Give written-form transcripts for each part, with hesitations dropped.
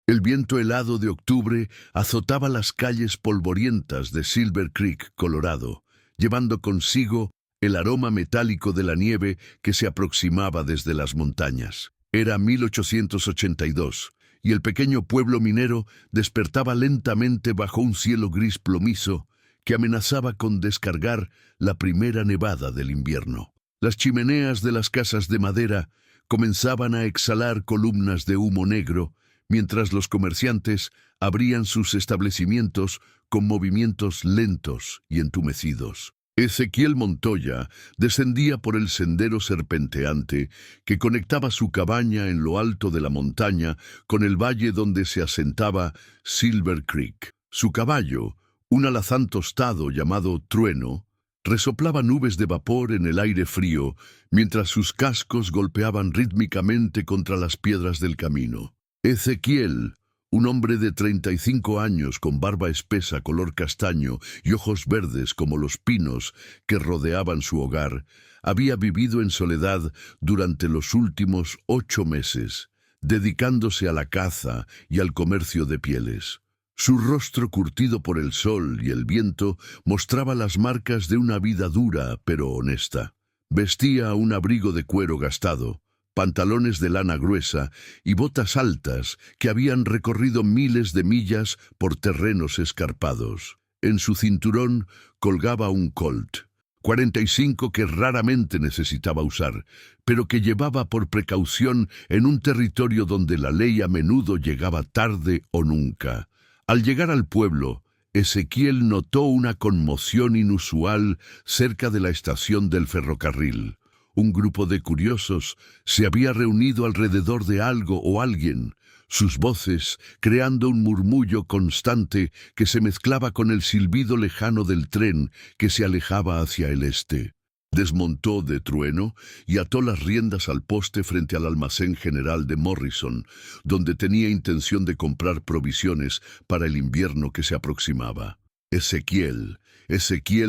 El viento helado de octubre azotaba las calles polvorientas de Silver Creek, Colorado, llevando consigo el aroma metálico de la nieve que se aproximaba desde las montañas. Era 1882, y el pequeño pueblo minero despertaba lentamente bajo un cielo gris plomizo que amenazaba con descargar la primera nevada del invierno. Las chimeneas de las casas de madera comenzaban a exhalar columnas de humo negro, mientras los comerciantes abrían sus establecimientos con movimientos lentos y entumecidos. Ezequiel Montoya descendía por el sendero serpenteante que conectaba su cabaña en lo alto de la montaña con el valle donde se asentaba Silver Creek. Su caballo, un alazán tostado llamado Trueno, resoplaba nubes de vapor en el aire frío mientras sus cascos golpeaban rítmicamente contra las piedras del camino. Ezequiel, un hombre de 35 años con barba espesa color castaño y ojos verdes como los pinos que rodeaban su hogar, había vivido en soledad durante los últimos 8 meses, dedicándose a la caza y al comercio de pieles. Su rostro curtido por el sol y el viento mostraba las marcas de una vida dura pero honesta. Vestía un abrigo de cuero gastado, pantalones de lana gruesa y botas altas que habían recorrido miles de millas por terrenos escarpados. En su cinturón colgaba un Colt 45 que raramente necesitaba usar, pero que llevaba por precaución en un territorio donde la ley a menudo llegaba tarde o nunca. Al llegar al pueblo, Ezequiel notó una conmoción inusual cerca de la estación del ferrocarril. Un grupo de curiosos se había reunido alrededor de algo o alguien, sus voces creando un murmullo constante que se mezclaba con el silbido lejano del tren que se alejaba hacia el este. Desmontó de Trueno y ató las riendas al poste frente al almacén general de Morrison, donde tenía intención de comprar provisiones para el invierno que se aproximaba. Ezequiel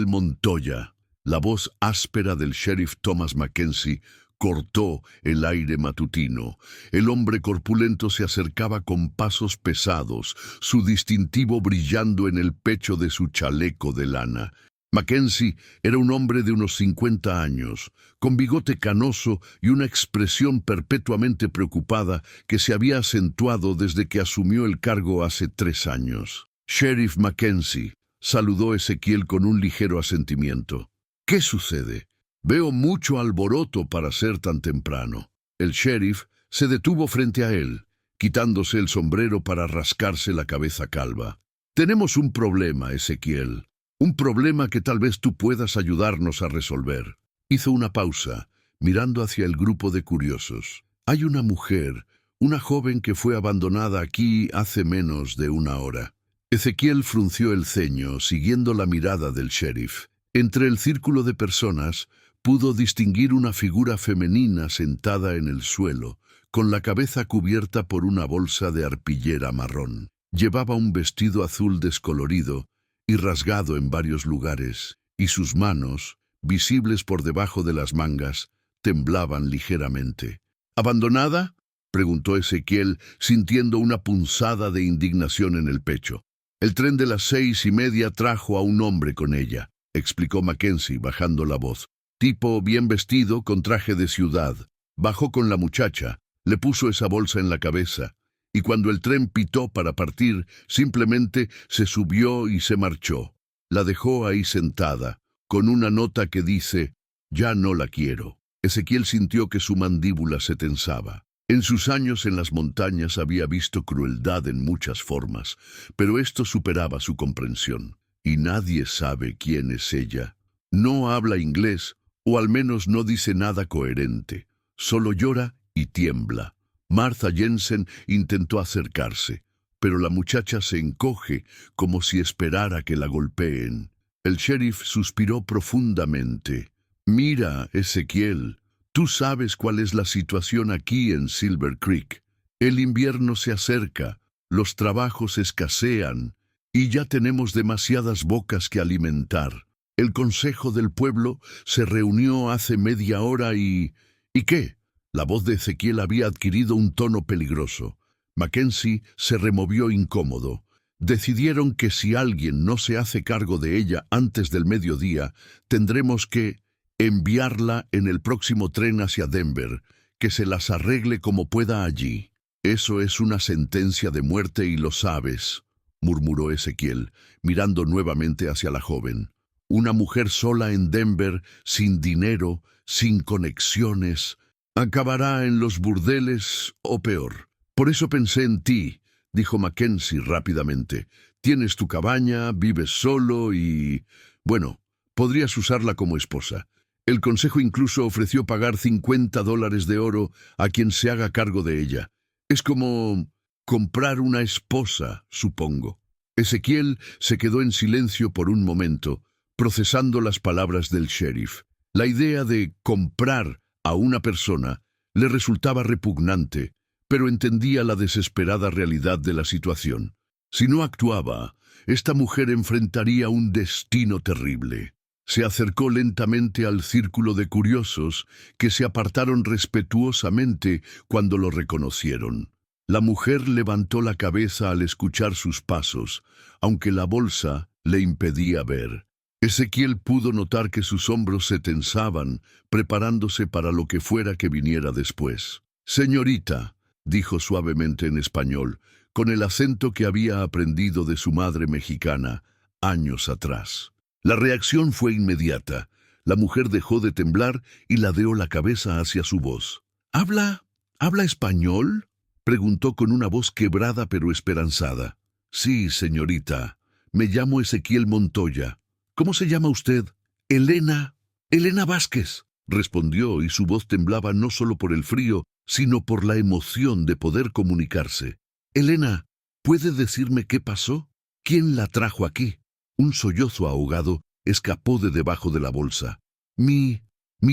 Montoya. La voz áspera del sheriff Thomas Mackenzie cortó el aire matutino. El hombre corpulento se acercaba con pasos pesados, su distintivo brillando en el pecho de su chaleco de lana. Mackenzie era un hombre de unos 50 años, con bigote canoso y una expresión perpetuamente preocupada que se había acentuado desde que asumió el cargo hace 3 años. «Sheriff Mackenzie», saludó Ezequiel con un ligero asentimiento. «¿Qué sucede? Veo mucho alboroto para ser tan temprano». El sheriff se detuvo frente a él, quitándose el sombrero para rascarse la cabeza calva. «Tenemos un problema, Ezequiel. Un problema que tal vez tú puedas ayudarnos a resolver». Hizo una pausa, mirando hacia el grupo de curiosos. «Hay una mujer, una joven que fue abandonada aquí hace menos de 1 hora». Ezequiel frunció el ceño, siguiendo la mirada del sheriff. Entre el círculo de personas pudo distinguir una figura femenina sentada en el suelo, con la cabeza cubierta por una bolsa de arpillera marrón. Llevaba un vestido azul descolorido y rasgado en varios lugares, y sus manos, visibles por debajo de las mangas, temblaban ligeramente. «¿Abandonada?», preguntó Ezequiel, sintiendo una punzada de indignación en el pecho. «El tren de las 6:30 trajo a un hombre con ella», explicó Mackenzie, bajando la voz. «Tipo bien vestido, con traje de ciudad. Bajó con la muchacha, le puso esa bolsa en la cabeza, y cuando el tren pitó para partir, simplemente se subió y se marchó. La dejó ahí sentada, con una nota que dice, «Ya no la quiero». Ezequiel sintió que su mandíbula se tensaba. En sus años en las montañas había visto crueldad en muchas formas, pero esto superaba su comprensión. Y nadie sabe quién es ella. No habla inglés, o al menos no dice nada coherente. Solo llora y tiembla. Martha Jensen intentó acercarse, pero la muchacha se encoge como si esperara que la golpeen. El sheriff suspiró profundamente. «Mira, Ezequiel, tú sabes cuál es la situación aquí en Silver Creek. El invierno se acerca, los trabajos escasean, y ya tenemos demasiadas bocas que alimentar. El consejo del pueblo se reunió hace media hora y... ¿Y qué?». La voz de Ezequiel había adquirido un tono peligroso. Mackenzie se removió incómodo. Decidieron que si alguien no se hace cargo de ella antes del mediodía, tendremos que enviarla en el próximo tren hacia Denver, que se las arregle como pueda allí. Eso es una sentencia de muerte y lo sabes, murmuró Ezequiel, mirando nuevamente hacia la joven. Una mujer sola en Denver, sin dinero, sin conexiones, acabará en los burdeles o peor. Por eso pensé en ti, dijo Mackenzie rápidamente. Tienes tu cabaña, vives solo y... bueno, podrías usarla como esposa. El consejo incluso ofreció pagar $50 de oro a quien se haga cargo de ella. Es como comprar una esposa, supongo. Ezequiel se quedó en silencio por un momento, procesando las palabras del sheriff. La idea de comprar a una persona le resultaba repugnante, pero entendía la desesperada realidad de la situación. Si no actuaba, esta mujer enfrentaría un destino terrible. Se acercó lentamente al círculo de curiosos que se apartaron respetuosamente cuando lo reconocieron. La mujer levantó la cabeza al escuchar sus pasos, aunque la bolsa le impedía ver. Ezequiel pudo notar que sus hombros se tensaban, preparándose para lo que fuera que viniera después. «Señorita», dijo suavemente en español, con el acento que había aprendido de su madre mexicana años atrás. La reacción fue inmediata. La mujer dejó de temblar y ladeó la cabeza hacia su voz. ¿Habla español?», preguntó con una voz quebrada pero esperanzada. «Sí, señorita. Me llamo Ezequiel Montoya. ¿Cómo se llama usted?» «Elena Vázquez», respondió, y su voz temblaba no solo por el frío, sino por la emoción de poder comunicarse. «Elena, ¿puede decirme qué pasó? ¿Quién la trajo aquí?» Un sollozo ahogado escapó de debajo de la bolsa. Mi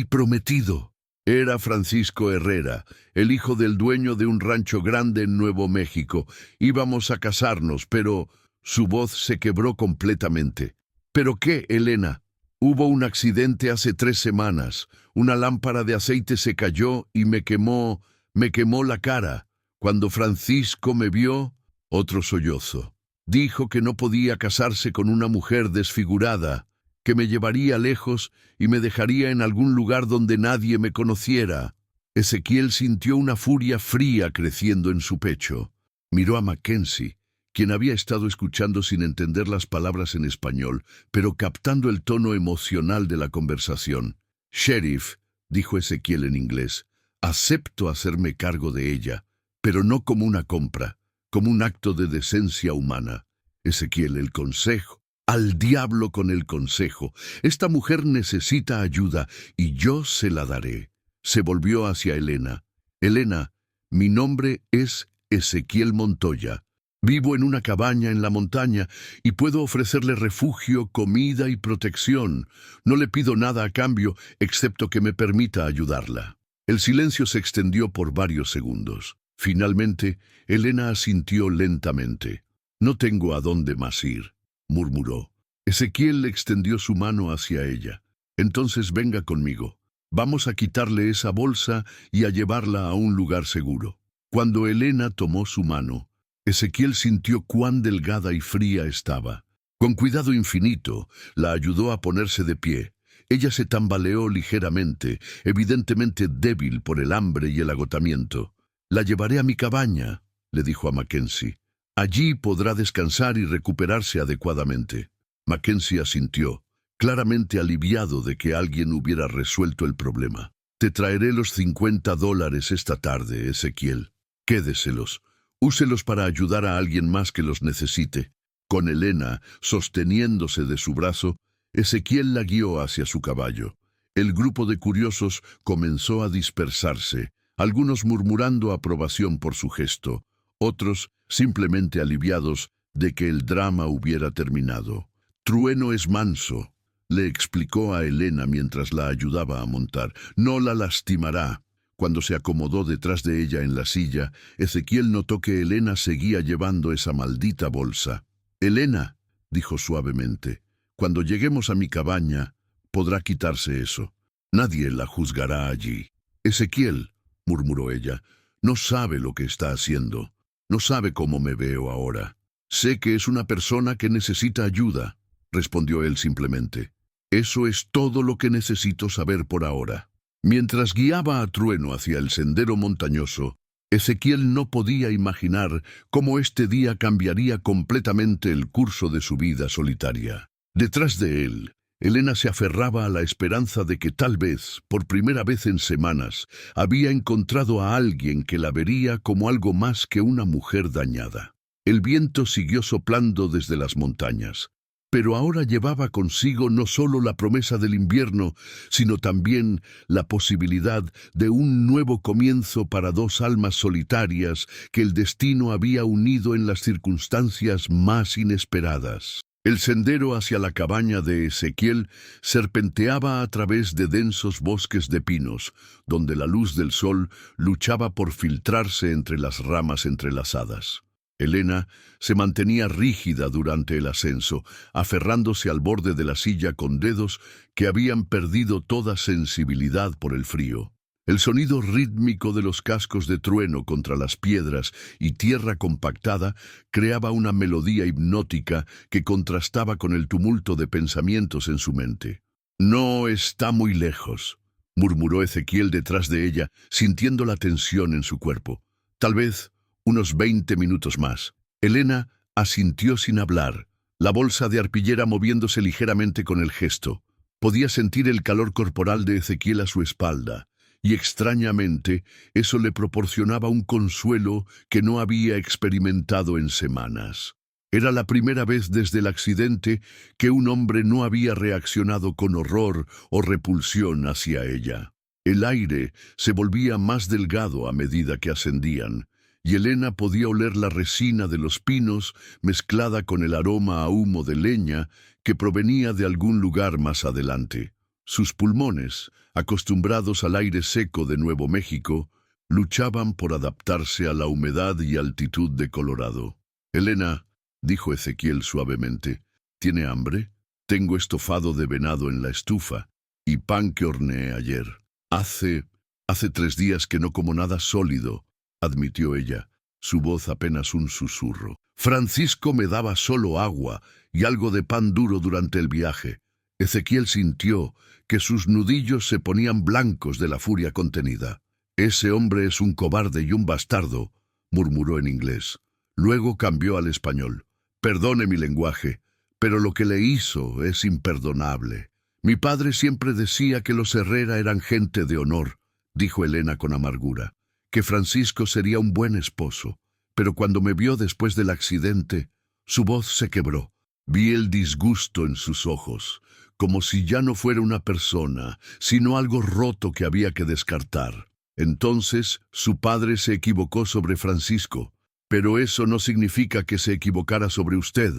prometido. Era Francisco Herrera, el hijo del dueño de un rancho grande en Nuevo México. Íbamos a casarnos, pero su voz se quebró completamente. ¿Pero qué, Elena? Hubo un accidente hace 3 semanas. Una lámpara de aceite se cayó y me quemó la cara. Cuando Francisco me vio, otro sollozo. Dijo que no podía casarse con una mujer desfigurada, que me llevaría lejos y me dejaría en algún lugar donde nadie me conociera. Ezequiel sintió una furia fría creciendo en su pecho. Miró a Mackenzie, quien había estado escuchando sin entender las palabras en español, pero captando el tono emocional de la conversación. «Sheriff», dijo Ezequiel en inglés, «acepto hacerme cargo de ella, pero no como una compra, como un acto de decencia humana». Ezequiel, el consejo. «Al diablo con el consejo. Esta mujer necesita ayuda y yo se la daré». Se volvió hacia Elena. «Elena, mi nombre es Ezequiel Montoya. Vivo en una cabaña en la montaña y puedo ofrecerle refugio, comida y protección. No le pido nada a cambio, excepto que me permita ayudarla». El silencio se extendió por varios segundos. Finalmente, Elena asintió lentamente. «No tengo a dónde más ir», murmuró. Ezequiel extendió su mano hacia ella. «Entonces venga conmigo. Vamos a quitarle esa bolsa y a llevarla a un lugar seguro». Cuando Elena tomó su mano, Ezequiel sintió cuán delgada y fría estaba. Con cuidado infinito, la ayudó a ponerse de pie. Ella se tambaleó ligeramente, evidentemente débil por el hambre y el agotamiento. «La llevaré a mi cabaña», le dijo a Mackenzie. «Allí podrá descansar y recuperarse adecuadamente». Mackenzie asintió, claramente aliviado de que alguien hubiera resuelto el problema. «Te traeré los $50 esta tarde, Ezequiel. Quédeselos. Úselos para ayudar a alguien más que los necesite». Con Elena sosteniéndose de su brazo, Ezequiel la guió hacia su caballo. El grupo de curiosos comenzó a dispersarse, algunos murmurando aprobación por su gesto, otros simplemente aliviados de que el drama hubiera terminado. «Trueno es manso», le explicó a Elena mientras la ayudaba a montar. «No la lastimará». Cuando se acomodó detrás de ella en la silla, Ezequiel notó que Elena seguía llevando esa maldita bolsa. «Elena», dijo suavemente, «cuando lleguemos a mi cabaña, podrá quitarse eso. Nadie la juzgará allí». «Ezequiel», murmuró ella, «no sabe lo que está haciendo». No sabe cómo me veo ahora. Sé que es una persona que necesita ayuda, respondió él simplemente. Eso es todo lo que necesito saber por ahora. Mientras guiaba a Trueno hacia el sendero montañoso, Ezequiel no podía imaginar cómo este día cambiaría completamente el curso de su vida solitaria. Detrás de él, Elena se aferraba a la esperanza de que tal vez, por primera vez en semanas, había encontrado a alguien que la vería como algo más que una mujer dañada. El viento siguió soplando desde las montañas, pero ahora llevaba consigo no solo la promesa del invierno, sino también la posibilidad de un nuevo comienzo para dos almas solitarias que el destino había unido en las circunstancias más inesperadas. El sendero hacia la cabaña de Ezequiel serpenteaba a través de densos bosques de pinos, donde la luz del sol luchaba por filtrarse entre las ramas entrelazadas. Elena se mantenía rígida durante el ascenso, aferrándose al borde de la silla con dedos que habían perdido toda sensibilidad por el frío. El sonido rítmico de los cascos de trueno contra las piedras y tierra compactada creaba una melodía hipnótica que contrastaba con el tumulto de pensamientos en su mente. «No está muy lejos», murmuró Ezequiel detrás de ella, sintiendo la tensión en su cuerpo. «Tal vez unos 20 minutos más». Elena asintió sin hablar, la bolsa de arpillera moviéndose ligeramente con el gesto. Podía sentir el calor corporal de Ezequiel a su espalda, y extrañamente eso le proporcionaba un consuelo que no había experimentado en semanas. Era la primera vez desde el accidente que un hombre no había reaccionado con horror o repulsión hacia ella. El aire se volvía más delgado a medida que ascendían, y Elena podía oler la resina de los pinos mezclada con el aroma a humo de leña que provenía de algún lugar más adelante. Sus pulmones, acostumbrados al aire seco de Nuevo México, luchaban por adaptarse a la humedad y altitud de Colorado. «Elena», dijo Ezequiel suavemente, «¿tiene hambre? Tengo estofado de venado en la estufa y pan que horneé ayer. Hace 3 días que no como nada sólido», admitió ella, su voz apenas un susurro. «Francisco me daba solo agua y algo de pan duro durante el viaje». Ezequiel sintió que sus nudillos se ponían blancos de la furia contenida. «Ese hombre es un cobarde y un bastardo», murmuró en inglés. Luego cambió al español. «Perdone mi lenguaje, pero lo que le hizo es imperdonable. Mi padre siempre decía que los Herrera eran gente de honor», dijo Elena con amargura, «que Francisco sería un buen esposo, pero cuando me vio después del accidente, su voz se quebró. Vi el disgusto en sus ojos, como si ya no fuera una persona, sino algo roto que había que descartar. Entonces, su padre se equivocó sobre Francisco, pero eso no significa que se equivocara sobre usted»,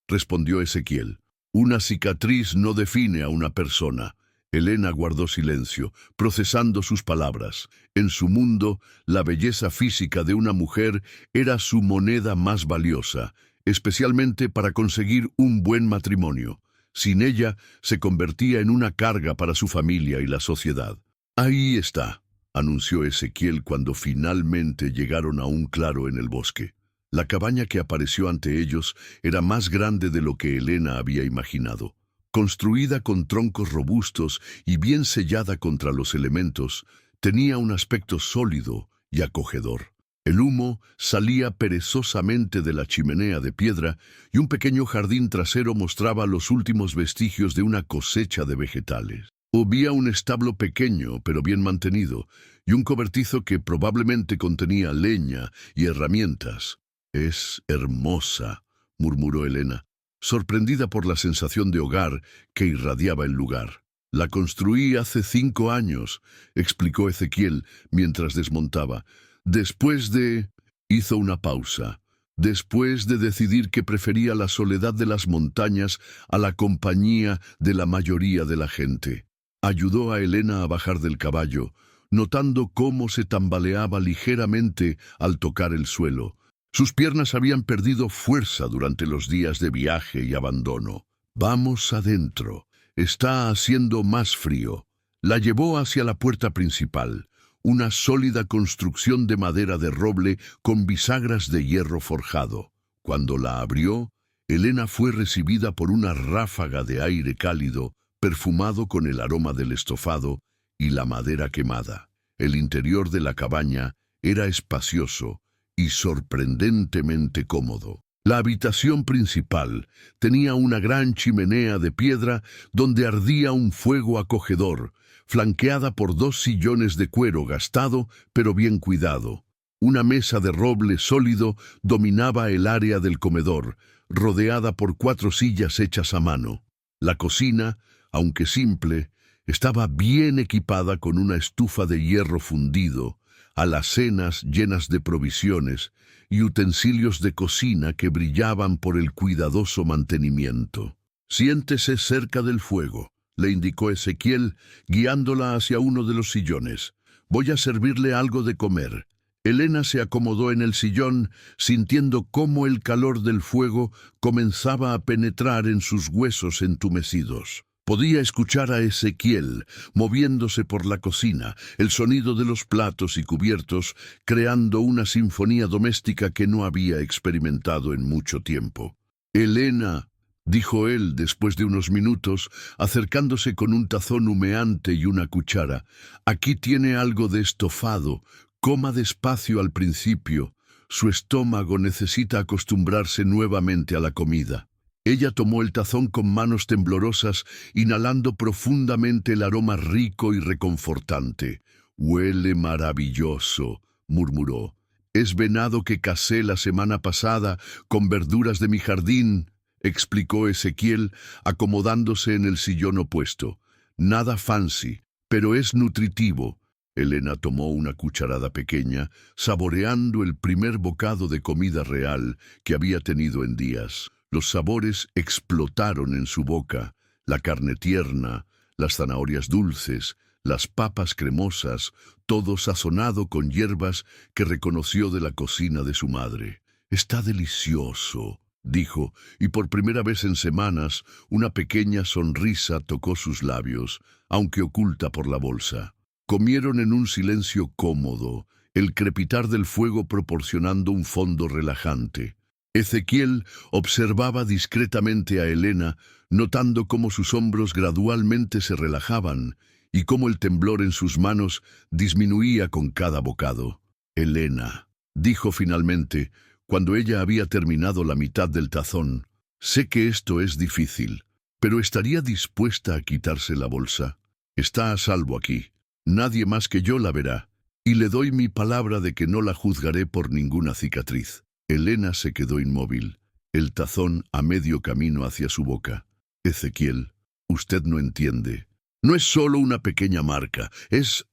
respondió Ezequiel. «Una cicatriz no define a una persona». Elena guardó silencio, procesando sus palabras. En su mundo, la belleza física de una mujer era su moneda más valiosa, especialmente para conseguir un buen matrimonio. Sin ella, se convertía en una carga para su familia y la sociedad. «Ahí está», anunció Ezequiel cuando finalmente llegaron a un claro en el bosque. La cabaña que apareció ante ellos era más grande de lo que Elena había imaginado. Construida con troncos robustos y bien sellada contra los elementos, tenía un aspecto sólido y acogedor. El humo salía perezosamente de la chimenea de piedra y un pequeño jardín trasero mostraba los últimos vestigios de una cosecha de vegetales. Había un establo pequeño pero bien mantenido y un cobertizo que probablemente contenía leña y herramientas. «Es hermosa», murmuró Elena, sorprendida por la sensación de hogar que irradiaba el lugar. «La construí hace 5 años», explicó Ezequiel mientras desmontaba. «Después de...» hizo una pausa. «Después de decidir que prefería la soledad de las montañas a la compañía de la mayoría de la gente». Ayudó a Elena a bajar del caballo, notando cómo se tambaleaba ligeramente al tocar el suelo. Sus piernas habían perdido fuerza durante los días de viaje y abandono. «Vamos adentro. Está haciendo más frío». La llevó hacia la puerta principal, una sólida construcción de madera de roble con bisagras de hierro forjado. Cuando la abrió, Elena fue recibida por una ráfaga de aire cálido, perfumado con el aroma del estofado y la madera quemada. El interior de la cabaña era espacioso y sorprendentemente cómodo. La habitación principal tenía una gran chimenea de piedra donde ardía un fuego acogedor, flanqueada por 2 sillones de cuero gastado pero bien cuidado. Una mesa de roble sólido dominaba el área del comedor, rodeada por 4 sillas hechas a mano. La cocina, aunque simple, estaba bien equipada con una estufa de hierro fundido, alacenas llenas de provisiones y utensilios de cocina que brillaban por el cuidadoso mantenimiento. «Siéntese cerca del fuego», le indicó Ezequiel, guiándola hacia uno de los sillones. «Voy a servirle algo de comer». Elena se acomodó en el sillón, sintiendo cómo el calor del fuego comenzaba a penetrar en sus huesos entumecidos. Podía escuchar a Ezequiel moviéndose por la cocina, el sonido de los platos y cubiertos, creando una sinfonía doméstica que no había experimentado en mucho tiempo. «Elena», dijo él después de unos minutos, acercándose con un tazón humeante y una cuchara, «aquí tiene algo de estofado. Coma despacio al principio. Su estómago necesita acostumbrarse nuevamente a la comida». Ella tomó el tazón con manos temblorosas, inhalando profundamente el aroma rico y reconfortante. «Huele maravilloso», murmuró. «Es venado que cacé la semana pasada con verduras de mi jardín», explicó Ezequiel, acomodándose en el sillón opuesto. «Nada fancy, pero es nutritivo». Elena tomó una cucharada pequeña, saboreando el primer bocado de comida real que había tenido en días. Los sabores explotaron en su boca: la carne tierna, las zanahorias dulces, las papas cremosas, todo sazonado con hierbas que reconoció de la cocina de su madre. «Está delicioso», dijo, y por primera vez en semanas una pequeña sonrisa tocó sus labios, aunque oculta por la bolsa. Comieron en un silencio cómodo, el crepitar del fuego proporcionando un fondo relajante. Ezequiel observaba discretamente a Elena, notando cómo sus hombros gradualmente se relajaban y cómo el temblor en sus manos disminuía con cada bocado. «Elena», dijo finalmente, cuando ella había terminado la mitad del tazón, «sé que esto es difícil, pero ¿estaría dispuesta a quitarse la bolsa? Está a salvo aquí. Nadie más que yo la verá, y le doy mi palabra de que no la juzgaré por ninguna cicatriz». Elena se quedó inmóvil, el tazón a medio camino hacia su boca. «Ezequiel, usted no entiende. No es solo una pequeña marca, es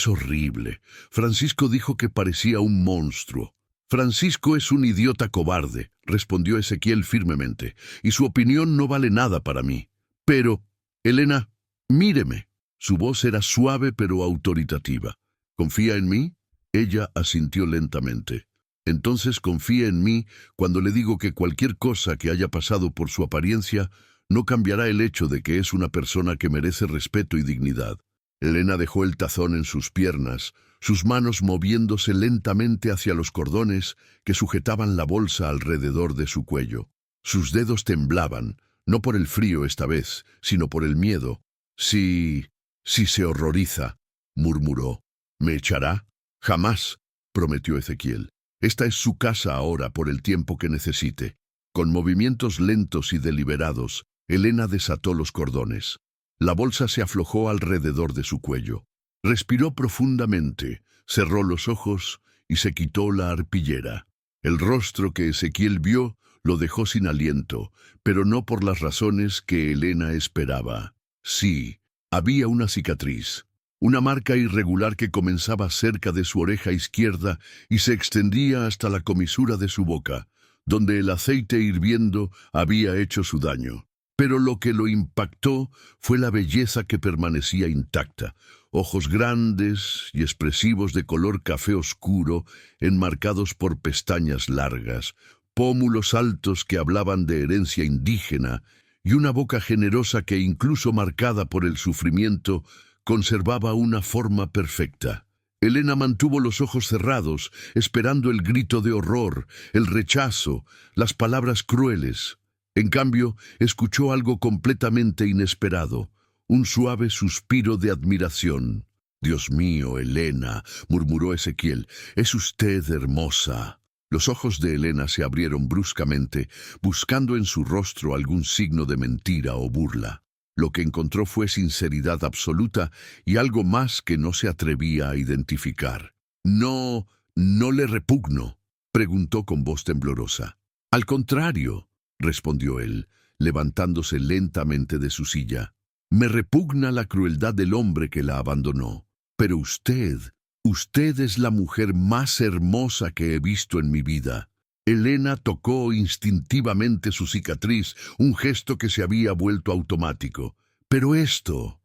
horrible. Francisco dijo que parecía un monstruo». «Francisco es un idiota cobarde», respondió Ezequiel firmemente, «y su opinión no vale nada para mí. Pero, Elena, míreme». Su voz era suave pero autoritativa. «¿Confía en mí?» Ella asintió lentamente. «Entonces confía en mí cuando le digo que cualquier cosa que haya pasado por su apariencia no cambiará el hecho de que es una persona que merece respeto y dignidad». Elena dejó el tazón en sus piernas, sus manos moviéndose lentamente hacia los cordones que sujetaban la bolsa alrededor de su cuello. Sus dedos temblaban, no por el frío esta vez, sino por el miedo. Si se horroriza», murmuró. «¿Me echará?» «Jamás», prometió Ezequiel. «Esta es su casa ahora por el tiempo que necesite». Con movimientos lentos y deliberados, Elena desató los cordones. La bolsa se aflojó alrededor de su cuello. Respiró profundamente, cerró los ojos y se quitó la arpillera. El rostro que Ezequiel vio lo dejó sin aliento, pero no por las razones que Elena esperaba. Sí, había una cicatriz, una marca irregular que comenzaba cerca de su oreja izquierda y se extendía hasta la comisura de su boca, donde el aceite hirviendo había hecho su daño. Pero lo que lo impactó fue la belleza que permanecía intacta: ojos grandes y expresivos de color café oscuro, enmarcados por pestañas largas, pómulos altos que hablaban de herencia indígena, y una boca generosa que, incluso marcada por el sufrimiento, conservaba una forma perfecta. Elena mantuvo los ojos cerrados, esperando el grito de horror, el rechazo, las palabras crueles. En cambio, escuchó algo completamente inesperado, un suave suspiro de admiración. «Dios mío, Elena», murmuró Ezequiel, «es usted hermosa». Los ojos de Elena se abrieron bruscamente, buscando en su rostro algún signo de mentira o burla. Lo que encontró fue sinceridad absoluta y algo más que no se atrevía a identificar. «No le repugno», preguntó con voz temblorosa. «Al contrario», respondió él, levantándose lentamente de su silla. «Me repugna la crueldad del hombre que la abandonó. Pero usted es la mujer más hermosa que he visto en mi vida». Elena tocó instintivamente su cicatriz, un gesto que se había vuelto automático. «Pero eso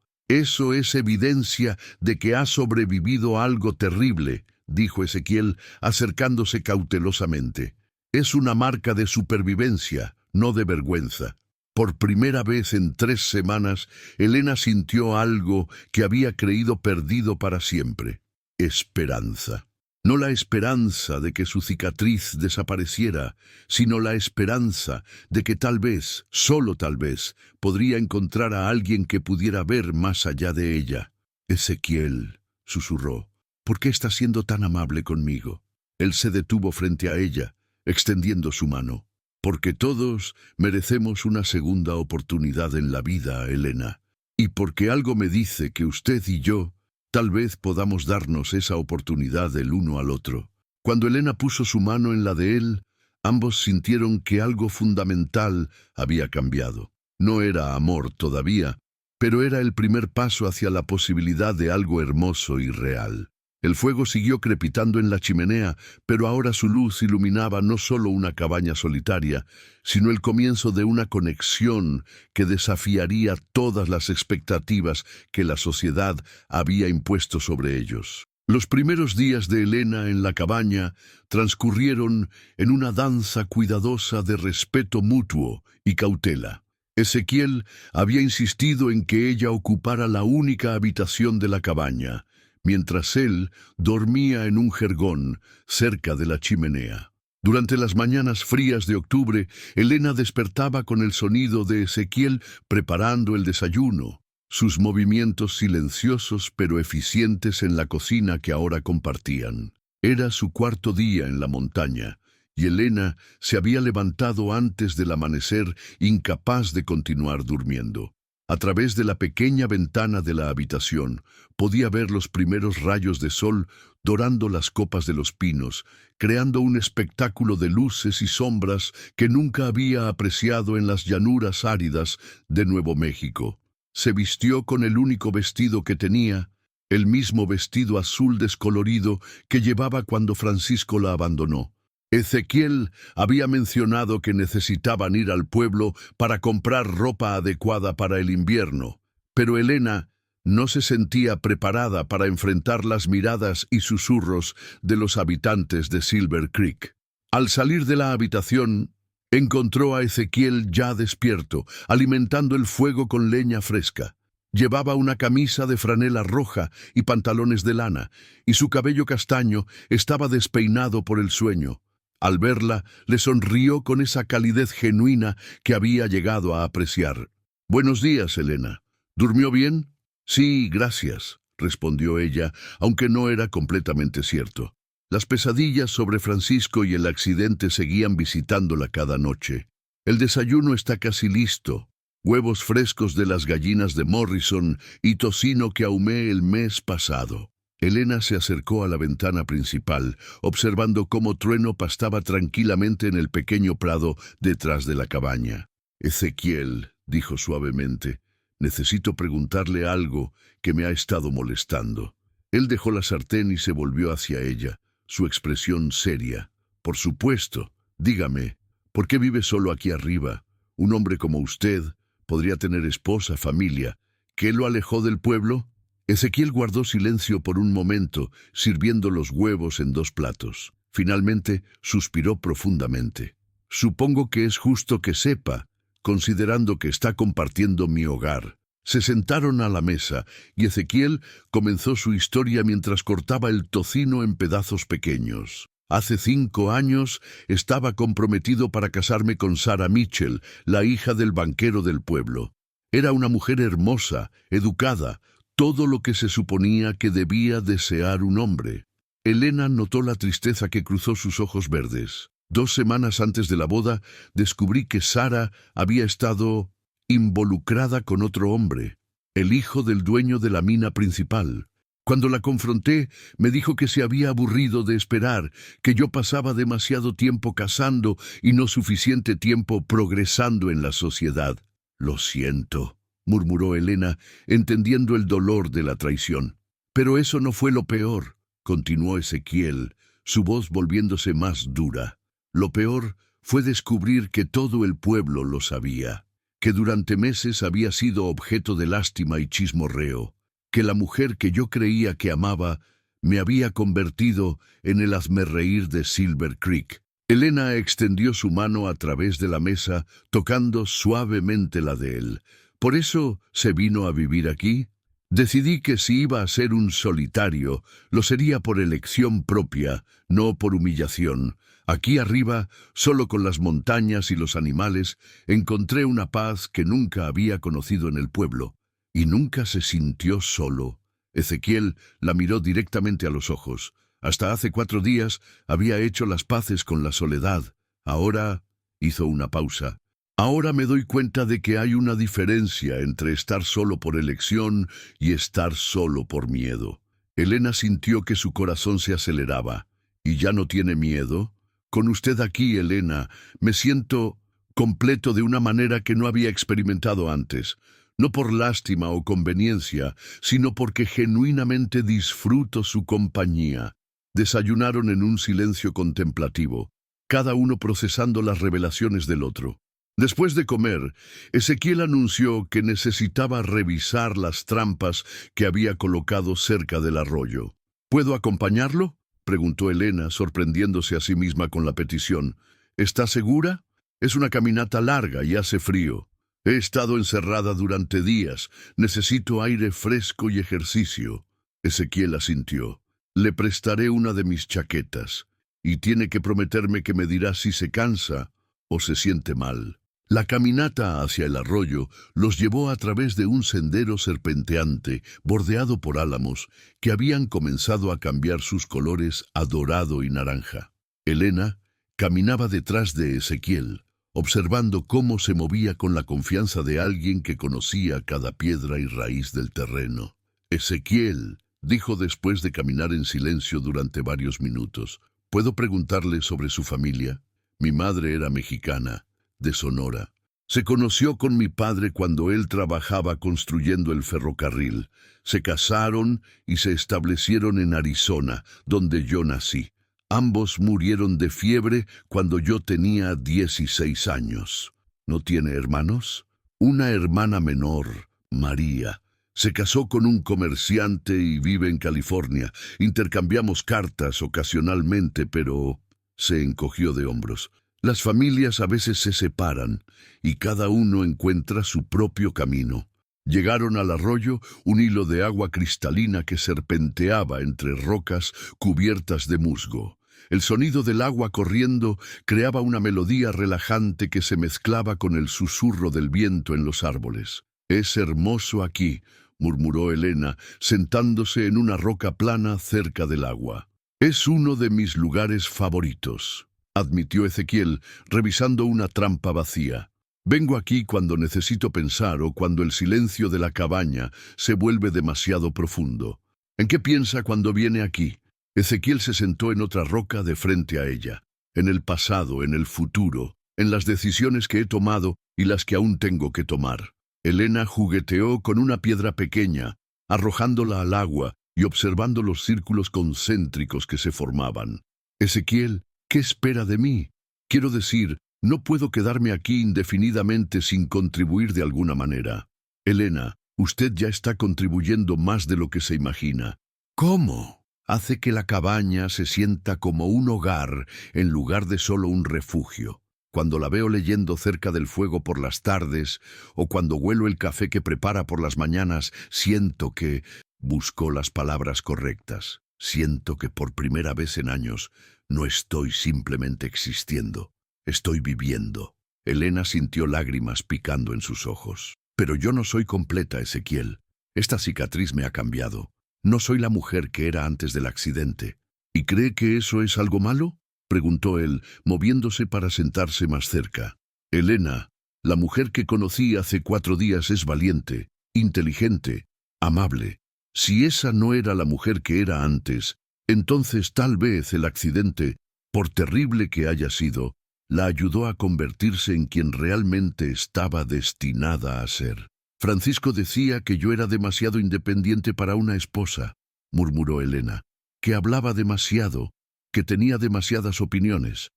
es evidencia de que ha sobrevivido a algo terrible», dijo Ezequiel, acercándose cautelosamente. «Es una marca de supervivencia, no de vergüenza». Por primera vez en 3 semanas, Elena sintió algo que había creído perdido para siempre: esperanza. No la esperanza de que su cicatriz desapareciera, sino la esperanza de que tal vez, solo tal vez, podría encontrar a alguien que pudiera ver más allá de ella. «Ezequiel», susurró, «¿por qué estás siendo tan amable conmigo?» Él se detuvo frente a ella, extendiendo su mano. «Porque todos merecemos una segunda oportunidad en la vida, Elena. Y porque algo me dice que usted y yo tal vez podamos darnos esa oportunidad el uno al otro». Cuando Elena puso su mano en la de él, ambos sintieron que algo fundamental había cambiado. No era amor todavía, pero era el primer paso hacia la posibilidad de algo hermoso y real. El fuego siguió crepitando en la chimenea, pero ahora su luz iluminaba no solo una cabaña solitaria, sino el comienzo de una conexión que desafiaría todas las expectativas que la sociedad había impuesto sobre ellos. Los primeros días de Elena en la cabaña transcurrieron en una danza cuidadosa de respeto mutuo y cautela. Ezequiel había insistido en que ella ocupara la única habitación de la cabaña, mientras él dormía en un jergón cerca de la chimenea. Durante las mañanas frías de octubre, Elena despertaba con el sonido de Ezequiel preparando el desayuno, sus movimientos silenciosos pero eficientes en la cocina que ahora compartían. Era su 4.º día en la montaña, y Elena se había levantado antes del amanecer, incapaz de continuar durmiendo. A través de la pequeña ventana de la habitación podía ver los primeros rayos de sol dorando las copas de los pinos, creando un espectáculo de luces y sombras que nunca había apreciado en las llanuras áridas de Nuevo México. Se vistió con el único vestido que tenía, el mismo vestido azul descolorido que llevaba cuando Francisco la abandonó. Ezequiel había mencionado que necesitaban ir al pueblo para comprar ropa adecuada para el invierno, pero Elena no se sentía preparada para enfrentar las miradas y susurros de los habitantes de Silver Creek. Al salir de la habitación, encontró a Ezequiel ya despierto, alimentando el fuego con leña fresca. Llevaba una camisa de franela roja y pantalones de lana, y su cabello castaño estaba despeinado por el sueño. Al verla, le sonrió con esa calidez genuina que había llegado a apreciar. «Buenos días, Elena. ¿Durmió bien?» «Sí, gracias», respondió ella, aunque no era completamente cierto. Las pesadillas sobre Francisco y el accidente seguían visitándola cada noche. «El desayuno está casi listo. Huevos frescos de las gallinas de Morrison y tocino que ahumé el mes pasado». Elena se acercó a la ventana principal, observando cómo Trueno pastaba tranquilamente en el pequeño prado detrás de la cabaña. «Ezequiel», dijo suavemente, «necesito preguntarle algo que me ha estado molestando». Él dejó la sartén y se volvió hacia ella, su expresión seria. «Por supuesto. Dígame, ¿por qué vive solo aquí arriba? Un hombre como usted podría tener esposa, familia. ¿Qué lo alejó del pueblo?» Ezequiel guardó silencio por un momento, sirviendo los huevos en 2 platos. Finalmente, suspiró profundamente. «Supongo que es justo que sepa, considerando que está compartiendo mi hogar. Se sentaron a la mesa y Ezequiel comenzó su historia mientras cortaba el tocino en pedazos pequeños. Hace 5 años estaba comprometido para casarme con Sarah Mitchell, la hija del banquero del pueblo. Era una mujer hermosa, educada, todo lo que se suponía que debía desear un hombre. Elena notó la tristeza que cruzó sus ojos verdes. 2 semanas antes de la boda, descubrí que Sarah había estado involucrada con otro hombre, el hijo del dueño de la mina principal. Cuando la confronté, me dijo que se había aburrido de esperar, que yo pasaba demasiado tiempo casando y no suficiente tiempo progresando en la sociedad. «Lo siento», murmuró Elena, entendiendo el dolor de la traición. «Pero eso no fue lo peor», continuó Ezequiel, su voz volviéndose más dura. «Lo peor fue descubrir que todo el pueblo lo sabía, que durante meses había sido objeto de lástima y chismorreo, que la mujer que yo creía que amaba me había convertido en el hazmerreír de Silver Creek». Elena extendió su mano a través de la mesa, tocando suavemente la de él. «¿Por eso se vino a vivir aquí? Decidí que si iba a ser un solitario, lo sería por elección propia, no por humillación. Aquí arriba, solo con las montañas y los animales, encontré una paz que nunca había conocido en el pueblo. Y nunca se sintió solo». Ezequiel la miró directamente a los ojos. Hasta hace 4 días había hecho las paces con la soledad. Ahora hizo una pausa. «Ahora me doy cuenta de que hay una diferencia entre estar solo por elección y estar solo por miedo». Elena sintió que su corazón se aceleraba. «¿Y ya no tiene miedo? Con usted aquí, Elena, me siento completo de una manera que no había experimentado antes. No por lástima o conveniencia, sino porque genuinamente disfruto su compañía». Desayunaron en un silencio contemplativo, cada uno procesando las revelaciones del otro. Después de comer, Ezequiel anunció que necesitaba revisar las trampas que había colocado cerca del arroyo. «¿Puedo acompañarlo?», preguntó Elena, sorprendiéndose a sí misma con la petición. «¿Está segura? Es una caminata larga y hace frío. He estado encerrada durante días. Necesito aire fresco y ejercicio». Ezequiel asintió. «Le prestaré una de mis chaquetas, y tiene que prometerme que me dirá si se cansa o se siente mal». La caminata hacia el arroyo los llevó a través de un sendero serpenteante, bordeado por álamos, que habían comenzado a cambiar sus colores a dorado y naranja. Elena caminaba detrás de Ezequiel, observando cómo se movía con la confianza de alguien que conocía cada piedra y raíz del terreno. «Ezequiel», dijo después de caminar en silencio durante varios minutos, «¿puedo preguntarle sobre su familia? Mi madre era mexicana, de Sonora. Se conoció con mi padre cuando él trabajaba construyendo el ferrocarril. Se casaron y se establecieron en Arizona, donde yo nací. Ambos murieron de fiebre cuando yo tenía 16 años. ¿No tiene hermanos?» «Una hermana menor, María. Se casó con un comerciante y vive en California. Intercambiamos cartas ocasionalmente, pero…» Se encogió de hombros. «Las familias a veces se separan y cada uno encuentra su propio camino». Llegaron al arroyo, un hilo de agua cristalina que serpenteaba entre rocas cubiertas de musgo. El sonido del agua corriendo creaba una melodía relajante que se mezclaba con el susurro del viento en los árboles. «Es hermoso aquí», murmuró Elena, sentándose en una roca plana cerca del agua. «Es uno de mis lugares favoritos», admitió Ezequiel, revisando una trampa vacía. «Vengo aquí cuando necesito pensar o cuando el silencio de la cabaña se vuelve demasiado profundo». «¿En qué piensa cuando viene aquí?». Ezequiel se sentó en otra roca de frente a ella. «En el pasado, en el futuro, en las decisiones que he tomado y las que aún tengo que tomar». Elena jugueteó con una piedra pequeña, arrojándola al agua y observando los círculos concéntricos que se formaban. «Ezequiel, ¿qué espera de mí? Quiero decir, no puedo quedarme aquí indefinidamente sin contribuir de alguna manera». «Elena, usted ya está contribuyendo más de lo que se imagina». «¿Cómo?». «Hace que la cabaña se sienta como un hogar en lugar de solo un refugio. Cuando la veo leyendo cerca del fuego por las tardes, o cuando huelo el café que prepara por las mañanas, siento que busco las palabras correctas. Siento que por primera vez en años no estoy simplemente existiendo, estoy viviendo. Elena sintió lágrimas picando en sus ojos. Pero yo no soy completa, Ezequiel. Esta cicatriz me ha cambiado. No soy la mujer que era antes del accidente. ¿Y cree que eso es algo malo?, preguntó él, moviéndose para sentarse más cerca. Elena, la mujer que conocí hace 4 días es valiente, inteligente, amable. Si esa no era la mujer que era antes, entonces tal vez el accidente, por terrible que haya sido, la ayudó a convertirse en quien realmente estaba destinada a ser. Francisco decía que yo era demasiado independiente para una esposa, murmuró Elena, que hablaba demasiado, que tenía demasiadas opiniones.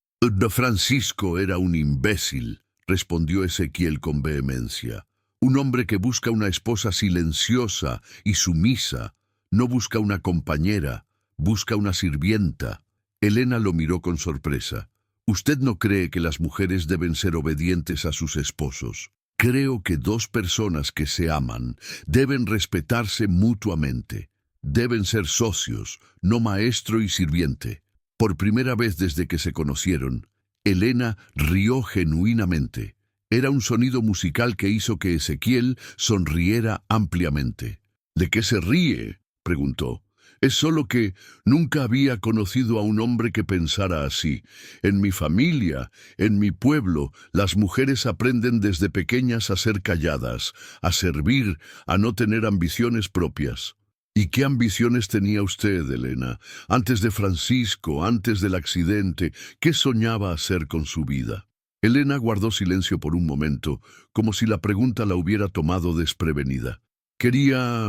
Francisco era un imbécil, respondió Ezequiel con vehemencia. Un hombre que busca una esposa silenciosa y sumisa, no busca una compañera, busca una sirvienta. Elena lo miró con sorpresa. ¿Usted no cree que las mujeres deben ser obedientes a sus esposos? Creo que 2 personas que se aman deben respetarse mutuamente. Deben ser socios, no maestro y sirviente. Por primera vez desde que se conocieron, Elena rió genuinamente. Era un sonido musical que hizo que Ezequiel sonriera ampliamente. ¿De qué se ríe?, preguntó. Es solo que nunca había conocido a un hombre que pensara así. En mi familia, en mi pueblo, las mujeres aprenden desde pequeñas a ser calladas, a servir, a no tener ambiciones propias. ¿Y qué ambiciones tenía usted, Elena? Antes de Francisco, antes del accidente, ¿qué soñaba hacer con su vida? Elena guardó silencio por un momento, como si la pregunta la hubiera tomado desprevenida. Quería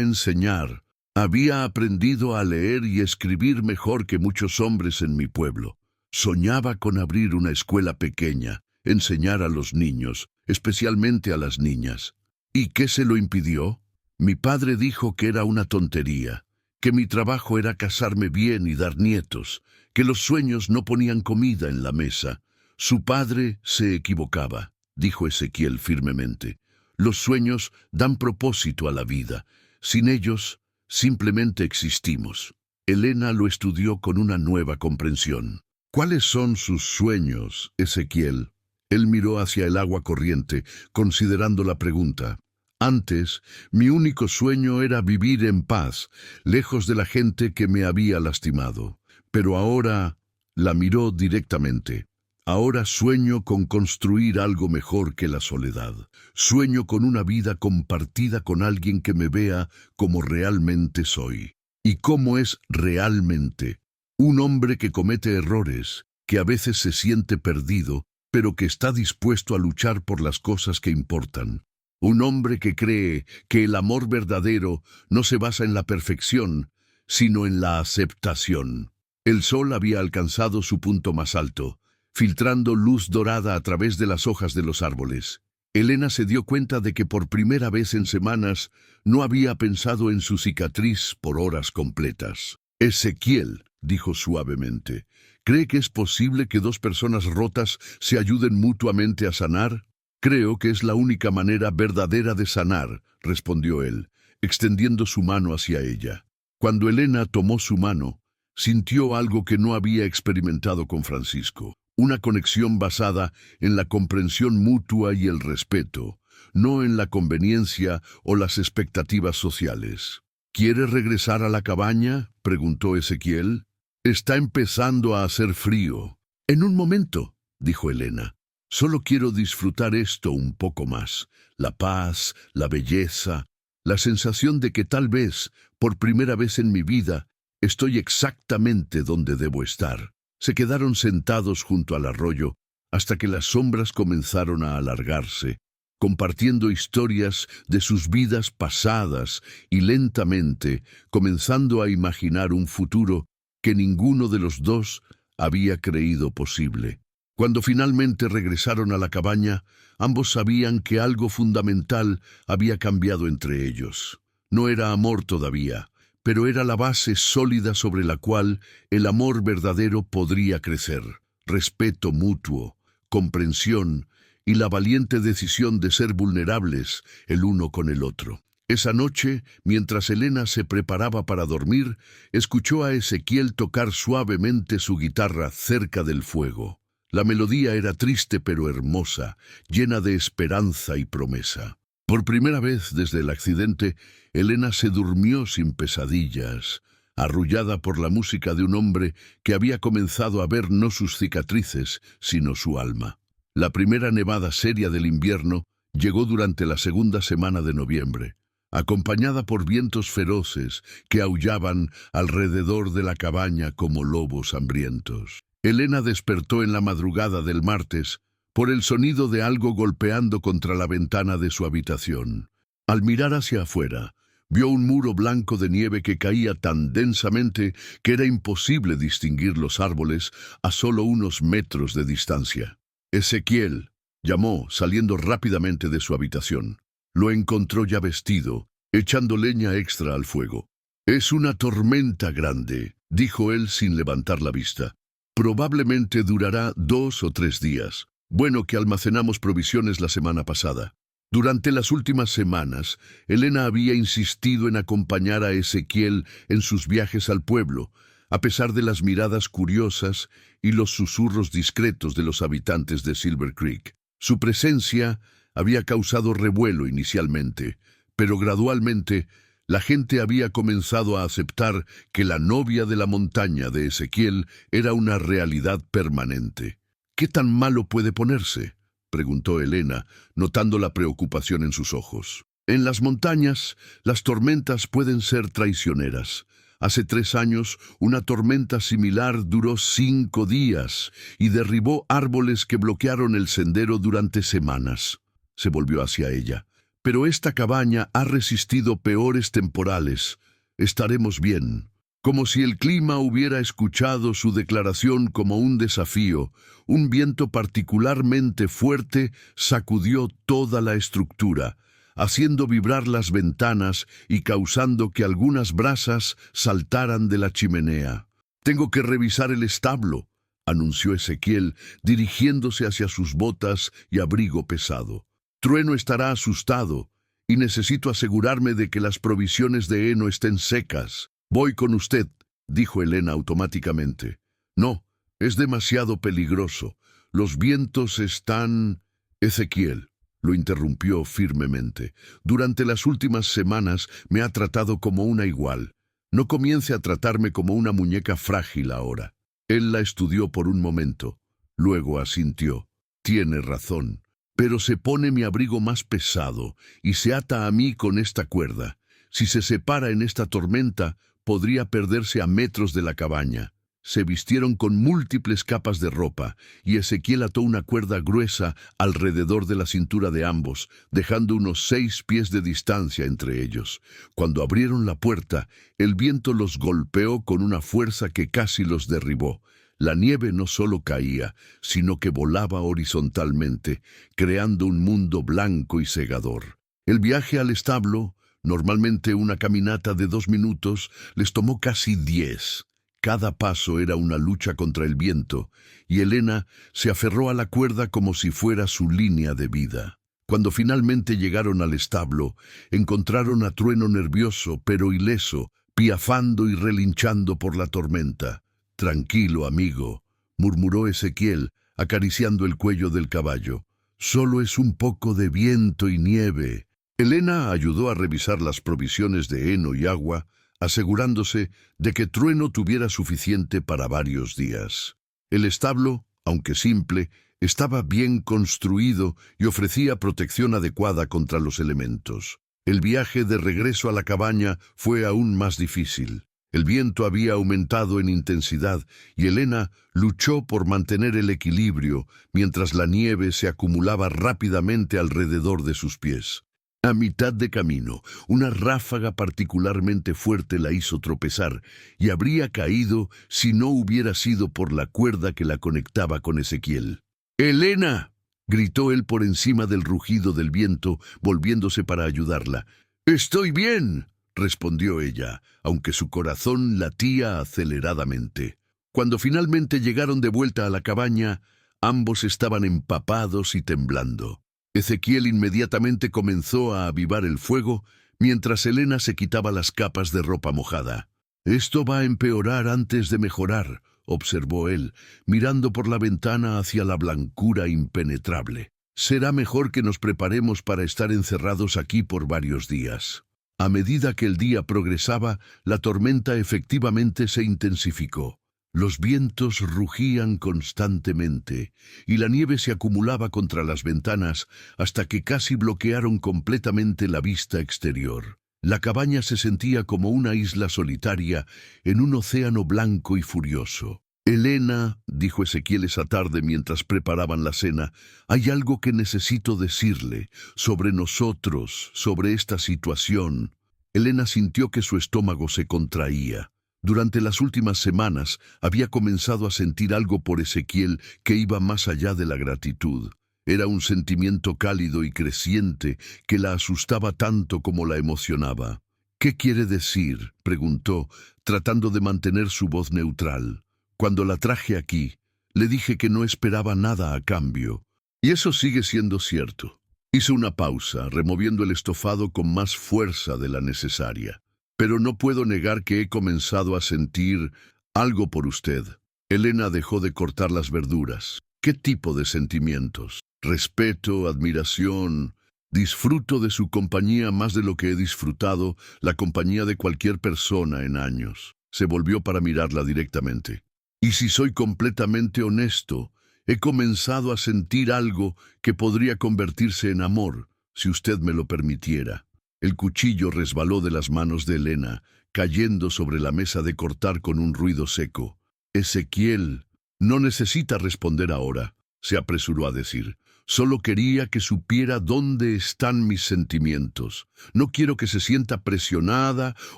enseñar. Había aprendido a leer y escribir mejor que muchos hombres en mi pueblo. Soñaba con abrir una escuela pequeña, enseñar a los niños, especialmente a las niñas. ¿Y qué se lo impidió? Mi padre dijo que era una tontería, que mi trabajo era casarme bien y dar nietos, que los sueños no ponían comida en la mesa. Su padre se equivocaba, dijo Ezequiel firmemente. Los sueños dan propósito a la vida. Sin ellos, simplemente existimos. Elena lo estudió con una nueva comprensión. ¿Cuáles son sus sueños, Ezequiel? Él miró hacia el agua corriente, considerando la pregunta. Antes, mi único sueño era vivir en paz, lejos de la gente que me había lastimado. Pero ahora la miró directamente. Ahora sueño con construir algo mejor que la soledad. Sueño con una vida compartida con alguien que me vea como realmente soy. ¿Y cómo es realmente? Un hombre que comete errores, que a veces se siente perdido, pero que está dispuesto a luchar por las cosas que importan. Un hombre que cree que el amor verdadero no se basa en la perfección, sino en la aceptación. El sol había alcanzado su punto más alto, filtrando luz dorada a través de las hojas de los árboles. Elena se dio cuenta de que por primera vez en semanas no había pensado en su cicatriz por horas completas. Ezequiel, dijo suavemente, ¿cree que es posible que 2 personas rotas se ayuden mutuamente a sanar? Creo que es la única manera verdadera de sanar, respondió él, extendiendo su mano hacia ella. Cuando Elena tomó su mano, sintió algo que no había experimentado con Francisco. Una conexión basada en la comprensión mutua y el respeto, no en la conveniencia o las expectativas sociales. ¿Quiere regresar a la cabaña?, preguntó Ezequiel. Está empezando a hacer frío. En un momento, dijo Elena. Solo quiero disfrutar esto un poco más. La paz, la belleza, la sensación de que tal vez, por primera vez en mi vida, estoy exactamente donde debo estar. Se quedaron sentados junto al arroyo hasta que las sombras comenzaron a alargarse, compartiendo historias de sus vidas pasadas y lentamente comenzando a imaginar un futuro que ninguno de los dos había creído posible. Cuando finalmente regresaron a la cabaña, ambos sabían que algo fundamental había cambiado entre ellos. No era amor todavía, pero era la base sólida sobre la cual el amor verdadero podría crecer. respeto mutuo, comprensión y la valiente decisión de ser vulnerables el uno con el otro. Esa noche, mientras Elena se preparaba para dormir, escuchó a Ezequiel tocar suavemente su guitarra cerca del fuego. La melodía era triste pero hermosa, llena de esperanza y promesa. Por primera vez desde el accidente, Elena se durmió sin pesadillas, arrullada por la música de un hombre que había comenzado a ver no sus cicatrices, sino su alma. La primera nevada seria del invierno llegó durante la segunda semana de noviembre, acompañada por vientos feroces que aullaban alrededor de la cabaña como lobos hambrientos. Elena despertó en la madrugada del martes por el sonido de algo golpeando contra la ventana de su habitación. Al mirar hacia afuera, vio un muro blanco de nieve que caía tan densamente que era imposible distinguir los árboles a solo unos metros de distancia. Ezequiel, llamó, saliendo rápidamente de su habitación. Lo encontró ya vestido, echando leña extra al fuego. «Es una tormenta grande», dijo él sin levantar la vista. «Probablemente durará 2 o 3 días. Bueno que almacenamos provisiones la semana pasada». Durante las últimas semanas, Elena había insistido en acompañar a Ezequiel en sus viajes al pueblo, a pesar de las miradas curiosas y los susurros discretos de los habitantes de Silver Creek. Su presencia había causado revuelo inicialmente, pero gradualmente la gente había comenzado a aceptar que la novia de la montaña de Ezequiel era una realidad permanente. «¿Qué tan malo puede ponerse?», preguntó Elena, notando la preocupación en sus ojos. «En las montañas, las tormentas pueden ser traicioneras. Hace 3 años, una tormenta similar duró 5 días y derribó árboles que bloquearon el sendero durante semanas». Se volvió hacia ella. «Pero esta cabaña ha resistido peores temporales. Estaremos bien». Como si el clima hubiera escuchado su declaración como un desafío, un viento particularmente fuerte sacudió toda la estructura, haciendo vibrar las ventanas y causando que algunas brasas saltaran de la chimenea. «Tengo que revisar el establo», anunció Ezequiel, dirigiéndose hacia sus botas y abrigo pesado. «Trueno estará asustado y necesito asegurarme de que las provisiones de heno estén secas». «Voy con usted», dijo Elena automáticamente. «No, es demasiado peligroso. Los vientos están...» Ezequiel lo interrumpió firmemente. «Durante las últimas semanas me ha tratado como una igual. No comience a tratarme como una muñeca frágil ahora». Él la estudió por un momento. Luego asintió. «Tiene razón. Pero se pone mi abrigo más pesado y se ata a mí con esta cuerda. Si se separa en esta tormenta, podría perderse a metros de la cabaña». Se vistieron con múltiples capas de ropa, y Ezequiel ató una cuerda gruesa alrededor de la cintura de ambos, dejando unos 6 pies de distancia entre ellos. Cuando abrieron la puerta, el viento los golpeó con una fuerza que casi los derribó. La nieve no solo caía, sino que volaba horizontalmente, creando un mundo blanco y cegador. El viaje al establo, normalmente una caminata de 2 minutos, les tomó casi 10. Cada paso era una lucha contra el viento, y Elena se aferró a la cuerda como si fuera su línea de vida. Cuando finalmente llegaron al establo, encontraron a Trueno nervioso pero ileso, piafando y relinchando por la tormenta. «Tranquilo, amigo», murmuró Ezequiel, acariciando el cuello del caballo. «Solo es un poco de viento y nieve». Elena ayudó a revisar las provisiones de heno y agua, asegurándose de que Trueno tuviera suficiente para varios días. El establo, aunque simple, estaba bien construido y ofrecía protección adecuada contra los elementos. El viaje de regreso a la cabaña fue aún más difícil. El viento había aumentado en intensidad y Elena luchó por mantener el equilibrio mientras la nieve se acumulaba rápidamente alrededor de sus pies. A mitad de camino, una ráfaga particularmente fuerte la hizo tropezar y habría caído si no hubiera sido por la cuerda que la conectaba con Ezequiel. «¡Elena!», gritó él por encima del rugido del viento, volviéndose para ayudarla. «Estoy bien», respondió ella, aunque su corazón latía aceleradamente. Cuando finalmente llegaron de vuelta a la cabaña, ambos estaban empapados y temblando. Ezequiel inmediatamente comenzó a avivar el fuego, mientras Elena se quitaba las capas de ropa mojada. «Esto va a empeorar antes de mejorar», observó él, mirando por la ventana hacia la blancura impenetrable. «Será mejor que nos preparemos para estar encerrados aquí por varios días». A medida que el día progresaba, la tormenta efectivamente se intensificó. Los vientos rugían constantemente y la nieve se acumulaba contra las ventanas hasta que casi bloquearon completamente la vista exterior. La cabaña se sentía como una isla solitaria en un océano blanco y furioso. «Elena», dijo Ezequiel esa tarde mientras preparaban la cena, «hay algo que necesito decirle sobre nosotros, sobre esta situación». Elena sintió que su estómago se contraía. Durante las últimas semanas había comenzado a sentir algo por Ezequiel que iba más allá de la gratitud. Era un sentimiento cálido y creciente que la asustaba tanto como la emocionaba. «¿Qué quiere decir?», preguntó, tratando de mantener su voz neutral. «Cuando la traje aquí, le dije que no esperaba nada a cambio. Y eso sigue siendo cierto». Hizo una pausa, removiendo el estofado con más fuerza de la necesaria. «Pero no puedo negar que he comenzado a sentir algo por usted». Elena dejó de cortar las verduras. «¿Qué tipo de sentimientos?» «Respeto, admiración. Disfruto de su compañía más de lo que he disfrutado la compañía de cualquier persona en años». Se volvió para mirarla directamente. «Y si soy completamente honesto, he comenzado a sentir algo que podría convertirse en amor, si usted me lo permitiera». El cuchillo resbaló de las manos de Elena, cayendo sobre la mesa de cortar con un ruido seco. «Ezequiel, no necesita responder ahora», se apresuró a decir. «Solo quería que supiera dónde están mis sentimientos. No quiero que se sienta presionada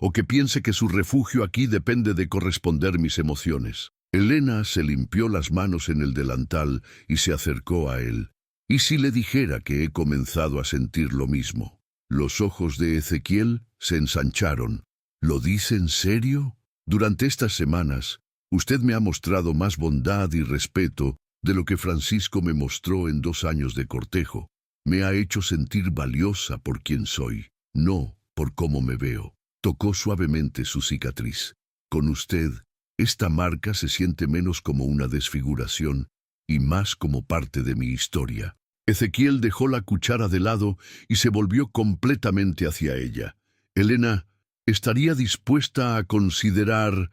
o que piense que su refugio aquí depende de corresponder mis emociones». Elena se limpió las manos en el delantal y se acercó a él. «¿Y si le dijera que he comenzado a sentir lo mismo?». Los ojos de Ezequiel se ensancharon. «¿Lo dice en serio? Durante estas semanas, usted me ha mostrado más bondad y respeto de lo que Francisco me mostró en 2 años de cortejo. Me ha hecho sentir valiosa por quien soy, no por cómo me veo». Tocó suavemente su cicatriz. «Con usted, esta marca se siente menos como una desfiguración y más como parte de mi historia». Ezequiel dejó la cuchara de lado y se volvió completamente hacia ella. «Elena, ¿estaría dispuesta a considerar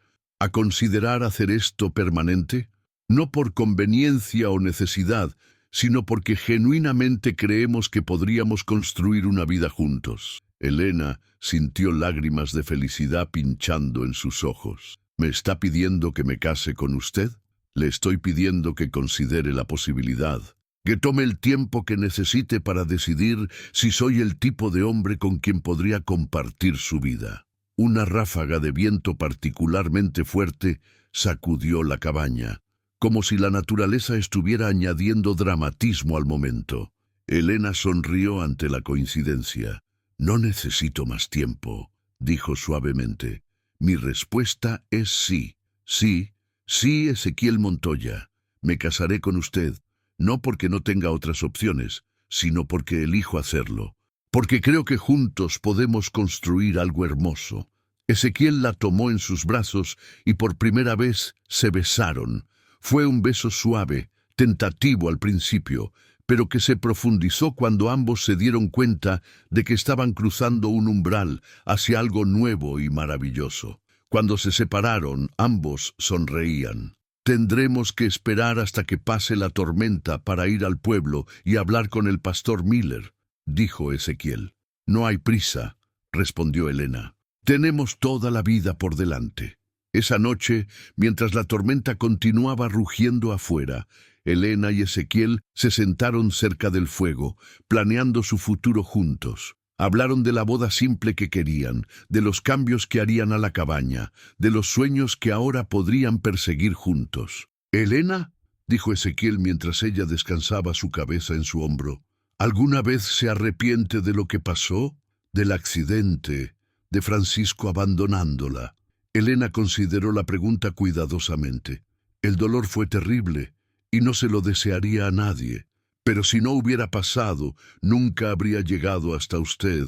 hacer esto permanente? No por conveniencia o necesidad, sino porque genuinamente creemos que podríamos construir una vida juntos». Elena sintió lágrimas de felicidad pinchando en sus ojos. «¿Me está pidiendo que me case con usted? Le estoy pidiendo que considere la posibilidad, que tome el tiempo que necesite para decidir si soy el tipo de hombre con quien podría compartir su vida». Una ráfaga de viento particularmente fuerte sacudió la cabaña, como si la naturaleza estuviera añadiendo dramatismo al momento. Elena sonrió ante la coincidencia. «No necesito más tiempo», dijo suavemente. «Mi respuesta es sí. Sí, sí, Ezequiel Montoya. Me casaré con usted. No porque no tenga otras opciones, sino porque elijo hacerlo. Porque creo que juntos podemos construir algo hermoso». Ezequiel la tomó en sus brazos y por primera vez se besaron. Fue un beso suave, tentativo al principio, pero que se profundizó cuando ambos se dieron cuenta de que estaban cruzando un umbral hacia algo nuevo y maravilloso. Cuando se separaron, ambos sonreían. «Tendremos que esperar hasta que pase la tormenta para ir al pueblo y hablar con el pastor Miller», dijo Ezequiel. «No hay prisa», respondió Elena. «Tenemos toda la vida por delante». Esa noche, mientras la tormenta continuaba rugiendo afuera, Elena y Ezequiel se sentaron cerca del fuego, planeando su futuro juntos. Hablaron de la boda simple que querían, de los cambios que harían a la cabaña, de los sueños que ahora podrían perseguir juntos. «Elena», dijo Ezequiel mientras ella descansaba su cabeza en su hombro, «¿alguna vez se arrepiente de lo que pasó? Del accidente, de Francisco abandonándola». Elena consideró la pregunta cuidadosamente. El dolor fue terrible y no se lo desearía a nadie. Pero si no hubiera pasado, nunca habría llegado hasta usted.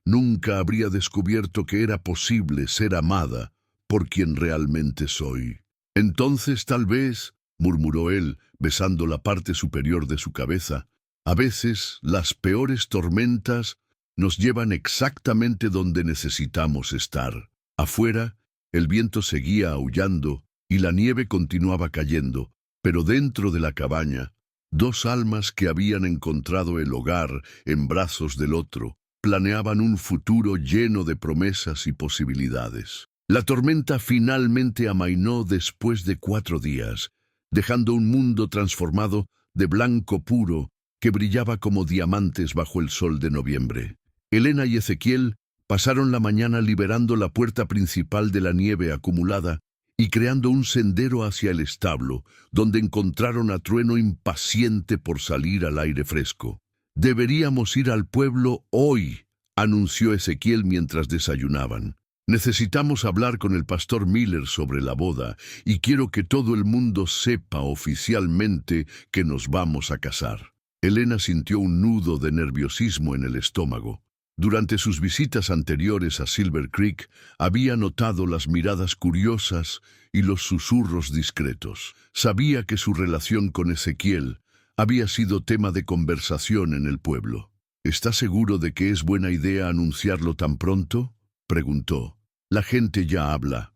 Nunca habría descubierto que era posible ser amada por quien realmente soy. Entonces, tal vez, murmuró él, besando la parte superior de su cabeza, a veces las peores tormentas nos llevan exactamente donde necesitamos estar. Afuera, el viento seguía aullando y la nieve continuaba cayendo, pero dentro de la cabaña, dos almas que habían encontrado el hogar en brazos del otro, planeaban un futuro lleno de promesas y posibilidades. La tormenta finalmente amainó después de 4 días, dejando un mundo transformado de blanco puro que brillaba como diamantes bajo el sol de noviembre. Elena y Ezequiel pasaron la mañana liberando la puerta principal de la nieve acumulada y creando un sendero hacia el establo, donde encontraron a Trueno impaciente por salir al aire fresco. «Deberíamos ir al pueblo hoy», anunció Ezequiel mientras desayunaban. «Necesitamos hablar con el pastor Miller sobre la boda, y quiero que todo el mundo sepa oficialmente que nos vamos a casar». Elena sintió un nudo de nerviosismo en el estómago. Durante sus visitas anteriores a Silver Creek, había notado las miradas curiosas y los susurros discretos. Sabía que su relación con Ezequiel había sido tema de conversación en el pueblo. «¿Está seguro de que es buena idea anunciarlo tan pronto?», preguntó. «La gente ya habla.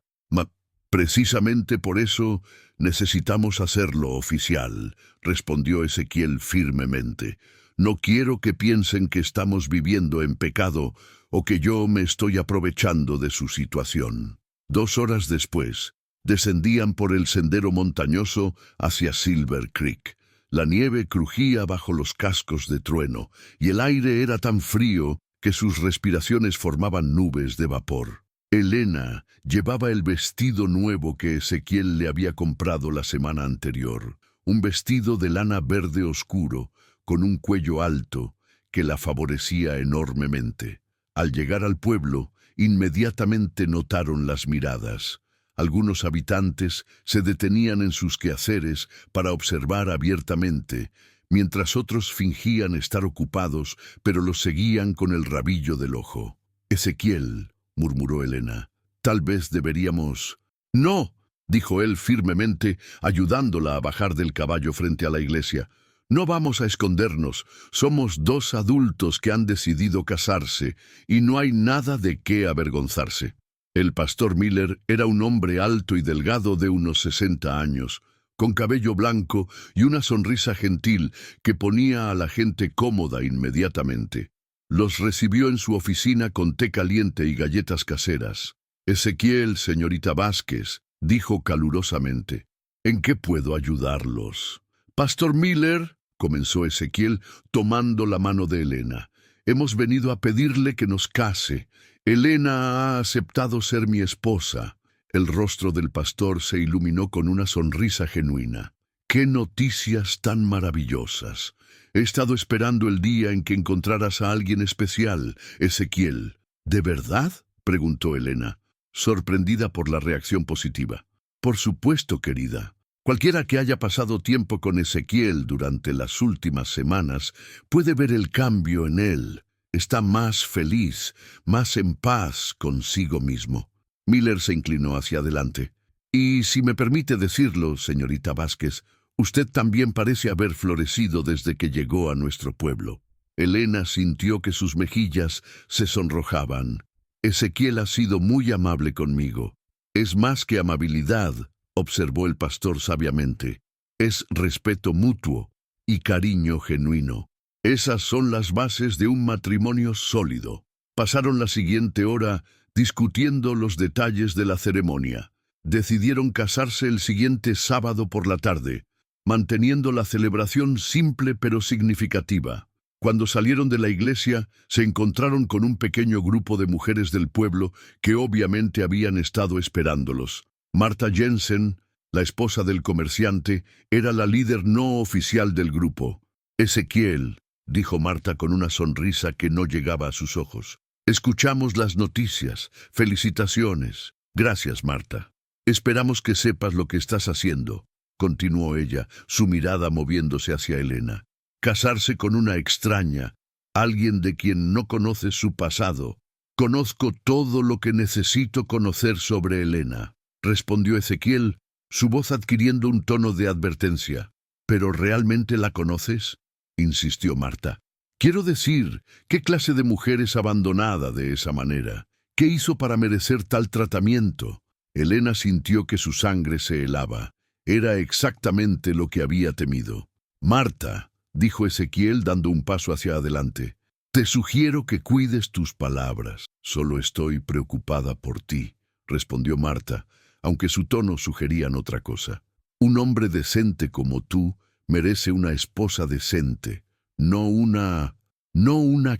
Precisamente por eso necesitamos hacerlo oficial», respondió Ezequiel firmemente. «No quiero que piensen que estamos viviendo en pecado o que yo me estoy aprovechando de su situación». 2 horas después, descendían por el sendero montañoso hacia Silver Creek. La nieve crujía bajo los cascos de Trueno, y el aire era tan frío que sus respiraciones formaban nubes de vapor. Elena llevaba el vestido nuevo que Ezequiel le había comprado la semana anterior, un vestido de lana verde oscuro, con un cuello alto, que la favorecía enormemente. Al llegar al pueblo, inmediatamente notaron las miradas. Algunos habitantes se detenían en sus quehaceres para observar abiertamente, mientras otros fingían estar ocupados, pero los seguían con el rabillo del ojo. «Ezequiel», murmuró Elena, «tal vez deberíamos...». «No», dijo él firmemente, ayudándola a bajar del caballo frente a la iglesia. «No vamos a escondernos. Somos 2 adultos que han decidido casarse, y no hay nada de qué avergonzarse». El pastor Miller era un hombre alto y delgado de unos 60 años, con cabello blanco y una sonrisa gentil que ponía a la gente cómoda inmediatamente. Los recibió en su oficina con té caliente y galletas caseras. «Ezequiel, señorita Vázquez», dijo calurosamente, «¿en qué puedo ayudarlos?» «Pastor Miller», comenzó Ezequiel, tomando la mano de Elena, «hemos venido a pedirle que nos case. Elena ha aceptado ser mi esposa». El rostro del pastor se iluminó con una sonrisa genuina. «¡Qué noticias tan maravillosas! He estado esperando el día en que encontraras a alguien especial, Ezequiel». «¿De verdad?», preguntó Elena, sorprendida por la reacción positiva. «Por supuesto, querida. Cualquiera que haya pasado tiempo con Ezequiel durante las últimas semanas puede ver el cambio en él. Está más feliz, más en paz consigo mismo». Miller se inclinó hacia adelante. «Y si me permite decirlo, señorita Vázquez, usted también parece haber florecido desde que llegó a nuestro pueblo». Elena sintió que sus mejillas se sonrojaban. «Ezequiel ha sido muy amable conmigo. Es más que amabilidad», observó el pastor sabiamente. «Es respeto mutuo y cariño genuino. Esas son las bases de un matrimonio sólido». Pasaron la siguiente hora discutiendo los detalles de la ceremonia. Decidieron casarse el siguiente sábado por la tarde, manteniendo la celebración simple pero significativa. Cuando salieron de la iglesia, se encontraron con un pequeño grupo de mujeres del pueblo que obviamente habían estado esperándolos. Marta Jensen, la esposa del comerciante, era la líder no oficial del grupo. «Ezequiel», dijo Marta con una sonrisa que no llegaba a sus ojos, «escuchamos las noticias. Felicitaciones». «Gracias, Marta. Esperamos que sepas lo que estás haciendo». continuó ella, su mirada moviéndose hacia Elena. Casarse con una extraña, alguien de quien no conoces su pasado. Conozco todo lo que necesito conocer sobre Elena, respondió Ezequiel, su voz adquiriendo un tono de advertencia. ¿Pero realmente la conoces?, insistió Marta. Quiero decir, ¿qué clase de mujer es abandonada de esa manera? ¿Qué hizo para merecer tal tratamiento? Elena sintió que su sangre se helaba. Era exactamente lo que había temido. Marta, dijo Ezequiel dando un paso hacia adelante, te sugiero que cuides tus palabras. Solo estoy preocupada por ti, respondió Marta, aunque su tono sugerían otra cosa. Un hombre decente como tú merece una esposa decente, no una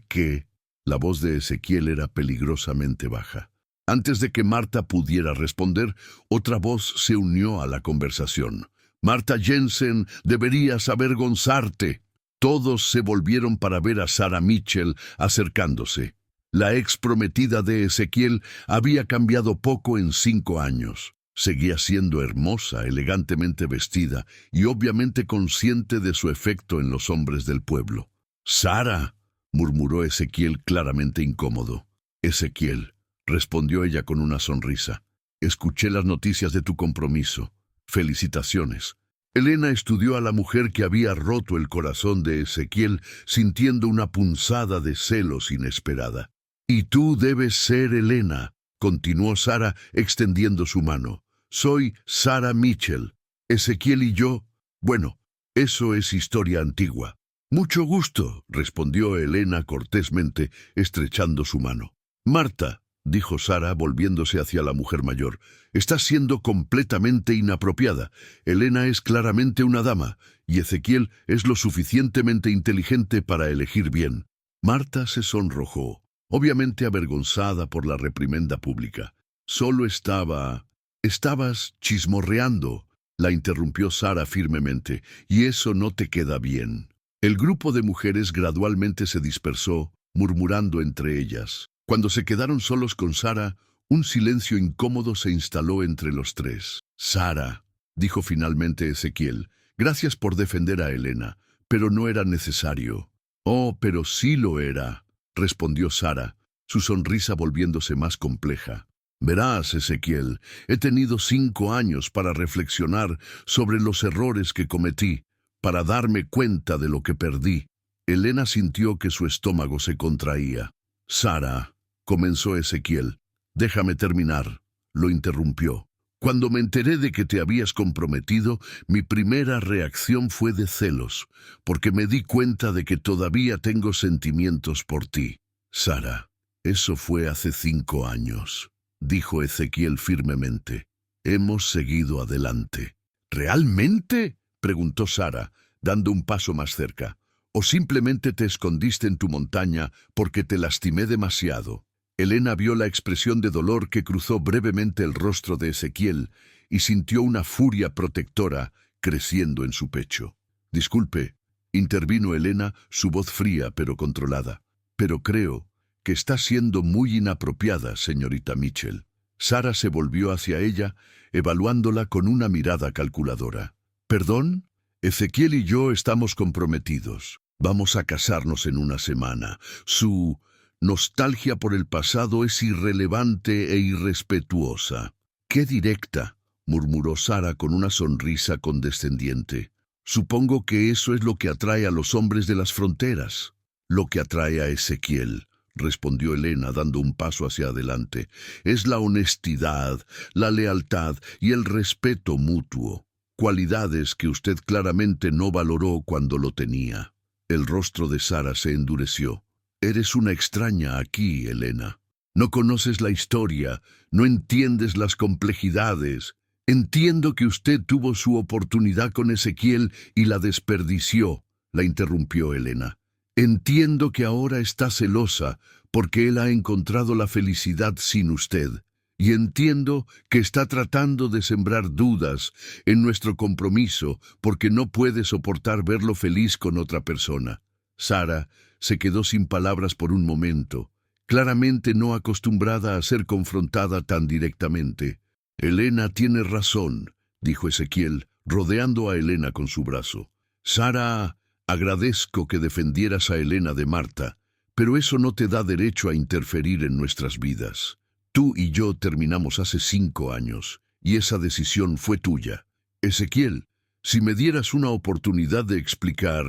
que... La voz de Ezequiel era peligrosamente baja. Antes de que Marta pudiera responder, otra voz se unió a la conversación. Marta Jensen, deberías avergonzarte. Todos se volvieron para ver a Sarah Mitchell acercándose. La ex prometida de Ezequiel había cambiado poco en 5 años. Seguía siendo hermosa, elegantemente vestida y obviamente consciente de su efecto en los hombres del pueblo. «Sarah», murmuró Ezequiel claramente incómodo. «Ezequiel», respondió ella con una sonrisa. «Escuché las noticias de tu compromiso. Felicitaciones». Elena estudió a la mujer que había roto el corazón de Ezequiel, sintiendo una punzada de celos inesperada. «Y tú debes ser Elena», continuó Sarah extendiendo su mano. «Soy Sarah Mitchell. Ezequiel y yo... Bueno, eso es historia antigua». «Mucho gusto», respondió Elena cortésmente, estrechando su mano. «Marta», dijo Sarah volviéndose hacia la mujer mayor, «estás siendo completamente inapropiada. Elena es claramente una dama, y Ezequiel es lo suficientemente inteligente para elegir bien». Marta se sonrojó, obviamente avergonzada por la reprimenda pública. «Estabas chismorreando», la interrumpió Sarah firmemente, «y eso no te queda bien». El grupo de mujeres gradualmente se dispersó, murmurando entre ellas. Cuando se quedaron solos con Sarah, un silencio incómodo se instaló entre los tres. «Sarah», dijo finalmente Ezequiel, «gracias por defender a Elena, pero no era necesario». «Oh, pero sí lo era», respondió Sarah, su sonrisa volviéndose más compleja. «Verás, Ezequiel, he tenido 5 años para reflexionar sobre los errores que cometí, para darme cuenta de lo que perdí». Elena sintió que su estómago se contraía. «Sarah», comenzó Ezequiel. «Déjame terminar», lo interrumpió. «Cuando me enteré de que te habías comprometido, mi primera reacción fue de celos, porque me di cuenta de que todavía tengo sentimientos por ti». «Sarah, eso fue hace 5 años», dijo Ezequiel firmemente. «Hemos seguido adelante». «¿Realmente?», preguntó Sarah, dando un paso más cerca. «¿O simplemente te escondiste en tu montaña porque te lastimé demasiado?» Elena vio la expresión de dolor que cruzó brevemente el rostro de Ezequiel y sintió una furia protectora creciendo en su pecho. «Disculpe», intervino Elena, su voz fría pero controlada. «Pero creo que está siendo muy inapropiada, señorita Mitchell». Sarah se volvió hacia ella, evaluándola con una mirada calculadora. «¿Perdón? Ezequiel y yo estamos comprometidos. Vamos a casarnos en una semana. Su nostalgia por el pasado es irrelevante e irrespetuosa». «¡Qué directa!», murmuró Sarah con una sonrisa condescendiente. «Supongo que eso es lo que atrae a los hombres de las fronteras». «Lo que atrae a Ezequiel», respondió Elena dando un paso hacia adelante, «es la honestidad, la lealtad y el respeto mutuo. Cualidades que usted claramente no valoró cuando lo tenía». El rostro de Sarah se endureció. «Eres una extraña aquí, Elena. No conoces la historia, no entiendes las complejidades. Entiendo que usted tuvo su oportunidad con Ezequiel y la desperdició», la interrumpió Elena. «Entiendo que ahora está celosa porque él ha encontrado la felicidad sin usted. Y entiendo que está tratando de sembrar dudas en nuestro compromiso porque no puede soportar verlo feliz con otra persona». Sarah se quedó sin palabras por un momento, claramente no acostumbrada a ser confrontada tan directamente. «Elena tiene razón», dijo Ezequiel, rodeando a Elena con su brazo. Sara, agradezco que defendieras a Elena de Marta, pero eso no te da derecho a interferir en nuestras vidas. Tú y yo terminamos hace 5 años, y esa decisión fue tuya. Ezequiel, si me dieras una oportunidad de explicar...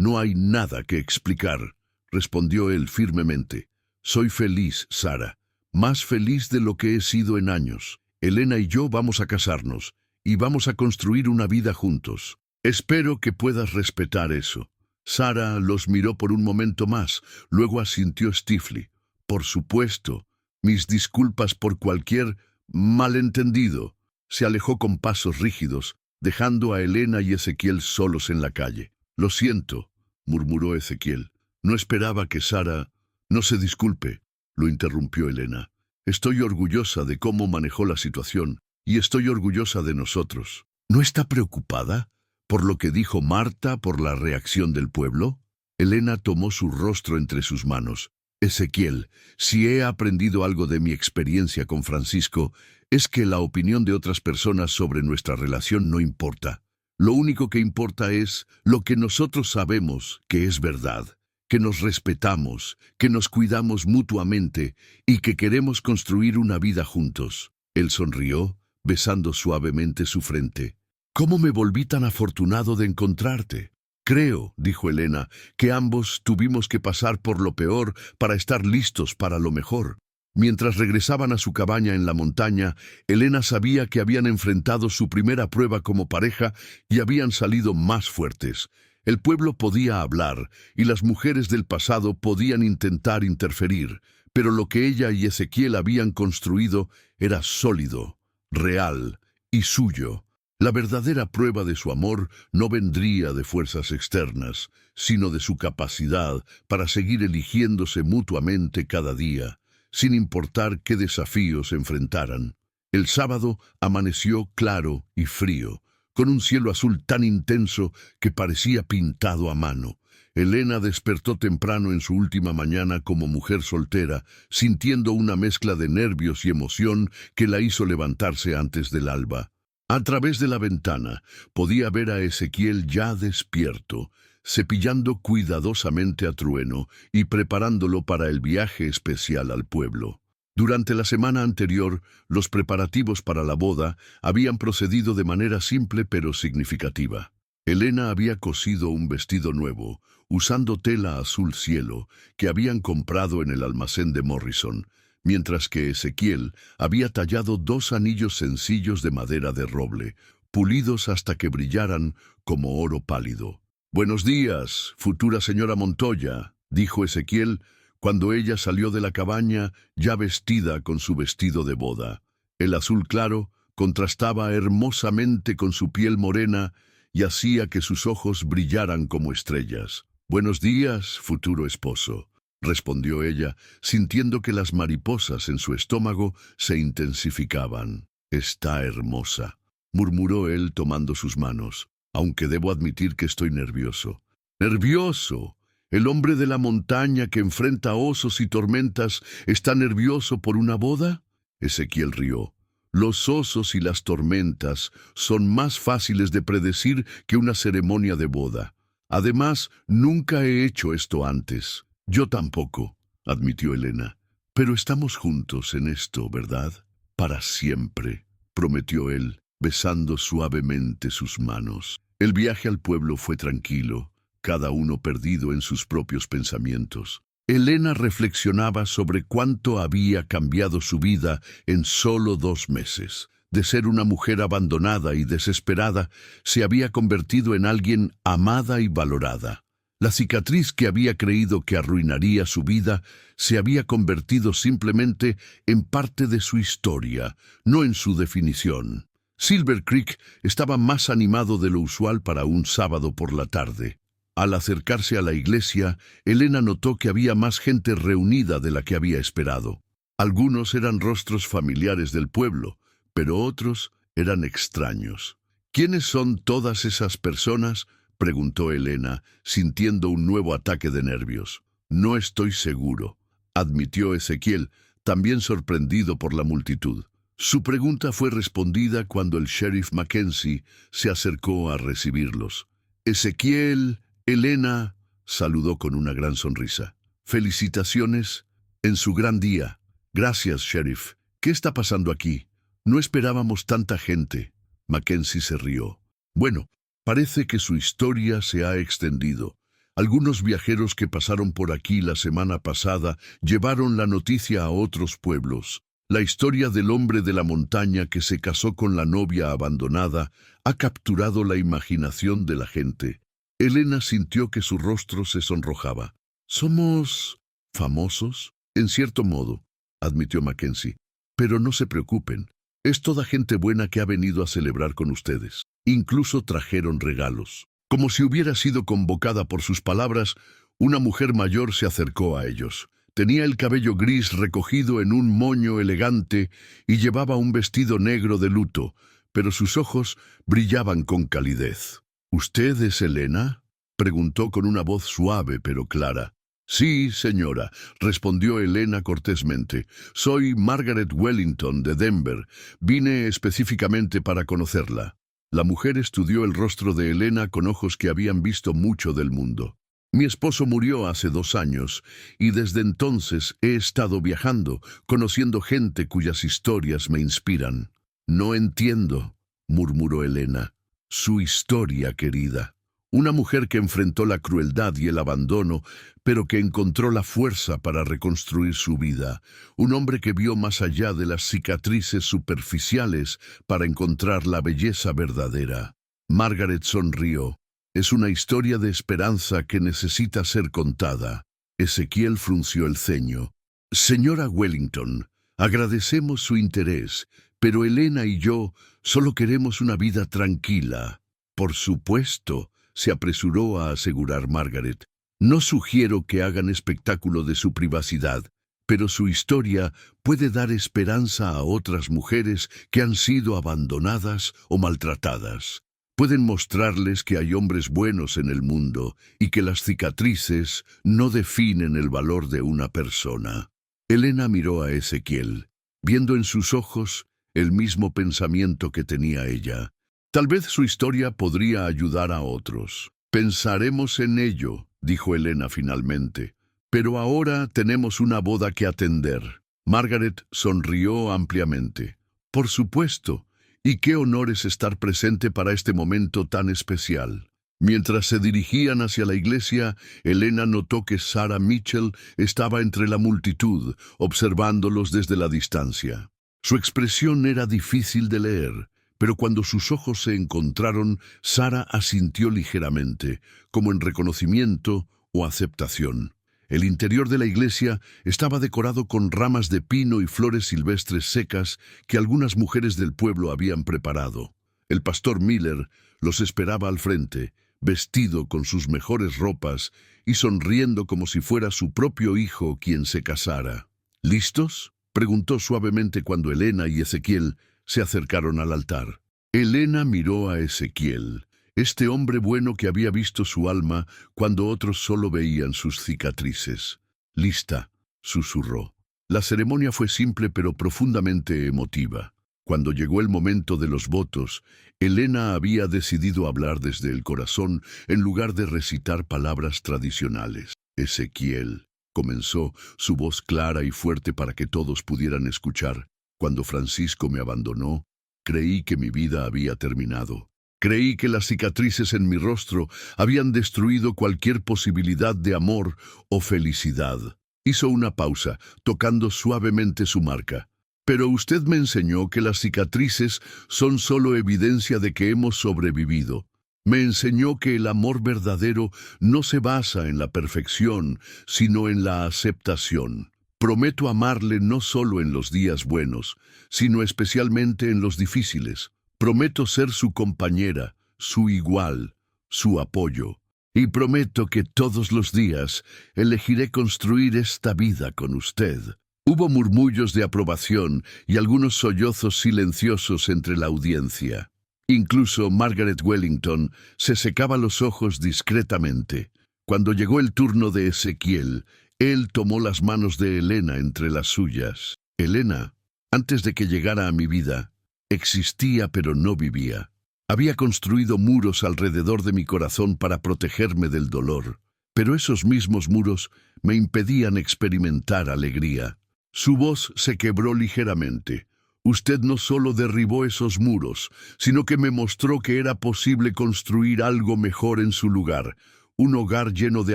No hay nada que explicar, respondió él firmemente. Soy feliz, Sara, más feliz de lo que he sido en años. Elena y yo vamos a casarnos, y vamos a construir una vida juntos. Espero que puedas respetar eso. Sara los miró por un momento más, luego asintió Stifley. Por supuesto, mis disculpas por cualquier malentendido. Se alejó con pasos rígidos, dejando a Elena y Ezequiel solos en la calle. Lo siento, murmuró Ezequiel. No esperaba que Sara... No se disculpe, lo interrumpió Elena. Estoy orgullosa de cómo manejó la situación, y estoy orgullosa de nosotros. ¿No está preocupada por lo que dijo Marta, por la reacción del pueblo? Elena tomó su rostro entre sus manos. Ezequiel, si he aprendido algo de mi experiencia con Francisco, es que la opinión de otras personas sobre nuestra relación no importa. Lo único que importa es lo que nosotros sabemos que es verdad, que nos respetamos, que nos cuidamos mutuamente y que queremos construir una vida juntos. Él sonrió, besando suavemente su frente. ¿Cómo me volví tan afortunado de encontrarte? Creo, dijo Elena, que ambos tuvimos que pasar por lo peor para estar listos para lo mejor. Mientras regresaban a su cabaña en la montaña, Elena sabía que habían enfrentado su primera prueba como pareja y habían salido más fuertes. El pueblo podía hablar y las mujeres del pasado podían intentar interferir, pero lo que ella y Ezequiel habían construido era sólido, real y suyo. La verdadera prueba de su amor no vendría de fuerzas externas, sino de su capacidad para seguir eligiéndose mutuamente cada día, sin importar qué desafíos enfrentaran. El sábado amaneció claro y frío, con un cielo azul tan intenso que parecía pintado a mano. Elena despertó temprano en su última mañana como mujer soltera, sintiendo una mezcla de nervios y emoción que la hizo levantarse antes del alba. A través de la ventana podía ver a Ezequiel ya despierto, cepillando cuidadosamente a Trueno y preparándolo para el viaje especial al pueblo. Durante la semana anterior, los preparativos para la boda habían procedido de manera simple pero significativa. Elena había cosido un vestido nuevo, usando tela azul cielo, que habían comprado en el almacén de Morrison, mientras que Ezequiel había tallado 2 anillos sencillos de madera de roble, pulidos hasta que brillaran como oro pálido. «Buenos días, futura señora Montoya», dijo Ezequiel, cuando ella salió de la cabaña ya vestida con su vestido de boda. El azul claro contrastaba hermosamente con su piel morena y hacía que sus ojos brillaran como estrellas. «Buenos días, futuro esposo», respondió ella, sintiendo que las mariposas en su estómago se intensificaban. «Está hermosa», murmuró él tomando sus manos, «aunque debo admitir que estoy nervioso». «¿Nervioso? ¿El hombre de la montaña que enfrenta osos y tormentas está nervioso por una boda?» Ezequiel rió. «Los osos y las tormentas son más fáciles de predecir que una ceremonia de boda. Además, nunca he hecho esto antes». «Yo tampoco», admitió Elena. «Pero estamos juntos en esto, ¿verdad? Para siempre», prometió él, besando suavemente sus manos. El viaje al pueblo fue tranquilo, cada uno perdido en sus propios pensamientos. Elena reflexionaba sobre cuánto había cambiado su vida en solo 2 meses. De ser una mujer abandonada y desesperada, se había convertido en alguien amada y valorada. La cicatriz que había creído que arruinaría su vida se había convertido simplemente en parte de su historia, no en su definición. Silver Creek estaba más animado de lo usual para un sábado por la tarde. Al acercarse a la iglesia, Elena notó que había más gente reunida de la que había esperado. Algunos eran rostros familiares del pueblo, pero otros eran extraños. «¿Quiénes son todas esas personas?», preguntó Elena, sintiendo un nuevo ataque de nervios. «No estoy seguro», admitió Ezequiel, también sorprendido por la multitud. Su pregunta fue respondida cuando el sheriff Mackenzie se acercó a recibirlos. Ezequiel, Elena, saludó con una gran sonrisa. Felicitaciones en su gran día. Gracias, sheriff. ¿Qué está pasando aquí? No esperábamos tanta gente. Mackenzie se rió. Bueno, parece que su historia se ha extendido. Algunos viajeros que pasaron por aquí la semana pasada llevaron la noticia a otros pueblos. La historia del hombre de la montaña que se casó con la novia abandonada ha capturado la imaginación de la gente. Elena sintió que su rostro se sonrojaba. «¿Somos famosos?» «En cierto modo», admitió Mackenzie. «Pero no se preocupen. Es toda gente buena que ha venido a celebrar con ustedes. Incluso trajeron regalos». Como si hubiera sido convocada por sus palabras, una mujer mayor se acercó a ellos. Tenía el cabello gris recogido en un moño elegante y llevaba un vestido negro de luto, pero sus ojos brillaban con calidez. «¿Usted es Elena?», preguntó con una voz suave pero clara. «Sí, señora», respondió Elena cortésmente. «Soy Margaret Wellington, de Denver. Vine específicamente para conocerla». La mujer estudió el rostro de Elena con ojos que habían visto mucho del mundo. «Mi esposo murió hace 2 años, y desde entonces he estado viajando, conociendo gente cuyas historias me inspiran». «No entiendo», murmuró Elena. «Su historia, querida». Una mujer que enfrentó la crueldad y el abandono, pero que encontró la fuerza para reconstruir su vida. Un hombre que vio más allá de las cicatrices superficiales para encontrar la belleza verdadera. Margaret sonrió. «Es una historia de esperanza que necesita ser contada». Ezequiel frunció el ceño. «Señora Wellington, agradecemos su interés, pero Elena y yo solo queremos una vida tranquila». «Por supuesto», se apresuró a asegurar Margaret. «No sugiero que hagan espectáculo de su privacidad, pero su historia puede dar esperanza a otras mujeres que han sido abandonadas o maltratadas. Pueden mostrarles que hay hombres buenos en el mundo y que las cicatrices no definen el valor de una persona». Elena miró a Ezequiel, viendo en sus ojos el mismo pensamiento que tenía ella. Tal vez su historia podría ayudar a otros. «Pensaremos en ello», dijo Elena finalmente. «Pero ahora tenemos una boda que atender». Margaret sonrió ampliamente. «Por supuesto, y qué honor es estar presente para este momento tan especial». Mientras se dirigían hacia la iglesia, Elena notó que Sarah Mitchell estaba entre la multitud, observándolos desde la distancia. Su expresión era difícil de leer, pero cuando sus ojos se encontraron, Sarah asintió ligeramente, como en reconocimiento o aceptación. El interior de la iglesia estaba decorado con ramas de pino y flores silvestres secas que algunas mujeres del pueblo habían preparado. El pastor Miller los esperaba al frente, vestido con sus mejores ropas y sonriendo como si fuera su propio hijo quien se casara. «¿Listos?», preguntó suavemente cuando Elena y Ezequiel se acercaron al altar. Elena miró a Ezequiel, este hombre bueno que había visto su alma cuando otros solo veían sus cicatrices. «Lista», susurró. La ceremonia fue simple pero profundamente emotiva. Cuando llegó el momento de los votos, Elena había decidido hablar desde el corazón en lugar de recitar palabras tradicionales. «Ezequiel», comenzó, su voz clara y fuerte para que todos pudieran escuchar. «Cuando Francisco me abandonó, creí que mi vida había terminado. Creí que las cicatrices en mi rostro habían destruido cualquier posibilidad de amor o felicidad». Hizo una pausa, tocando suavemente su marca. «Pero usted me enseñó que las cicatrices son solo evidencia de que hemos sobrevivido. Me enseñó que el amor verdadero no se basa en la perfección, sino en la aceptación. Prometo amarle no solo en los días buenos, sino especialmente en los difíciles. Prometo ser su compañera, su igual, su apoyo. Y prometo que todos los días elegiré construir esta vida con usted». Hubo murmullos de aprobación y algunos sollozos silenciosos entre la audiencia. Incluso Margaret Wellington se secaba los ojos discretamente. Cuando llegó el turno de Ezequiel, él tomó las manos de Elena entre las suyas. «Elena», Antes de que llegara a mi vida, existía pero no vivía. Había construido muros alrededor de mi corazón para protegerme del dolor, pero esos mismos muros me impedían experimentar alegría. Su voz se quebró ligeramente. Usted no solo derribó esos muros, sino que me mostró que era posible construir algo mejor en su lugar, un hogar lleno de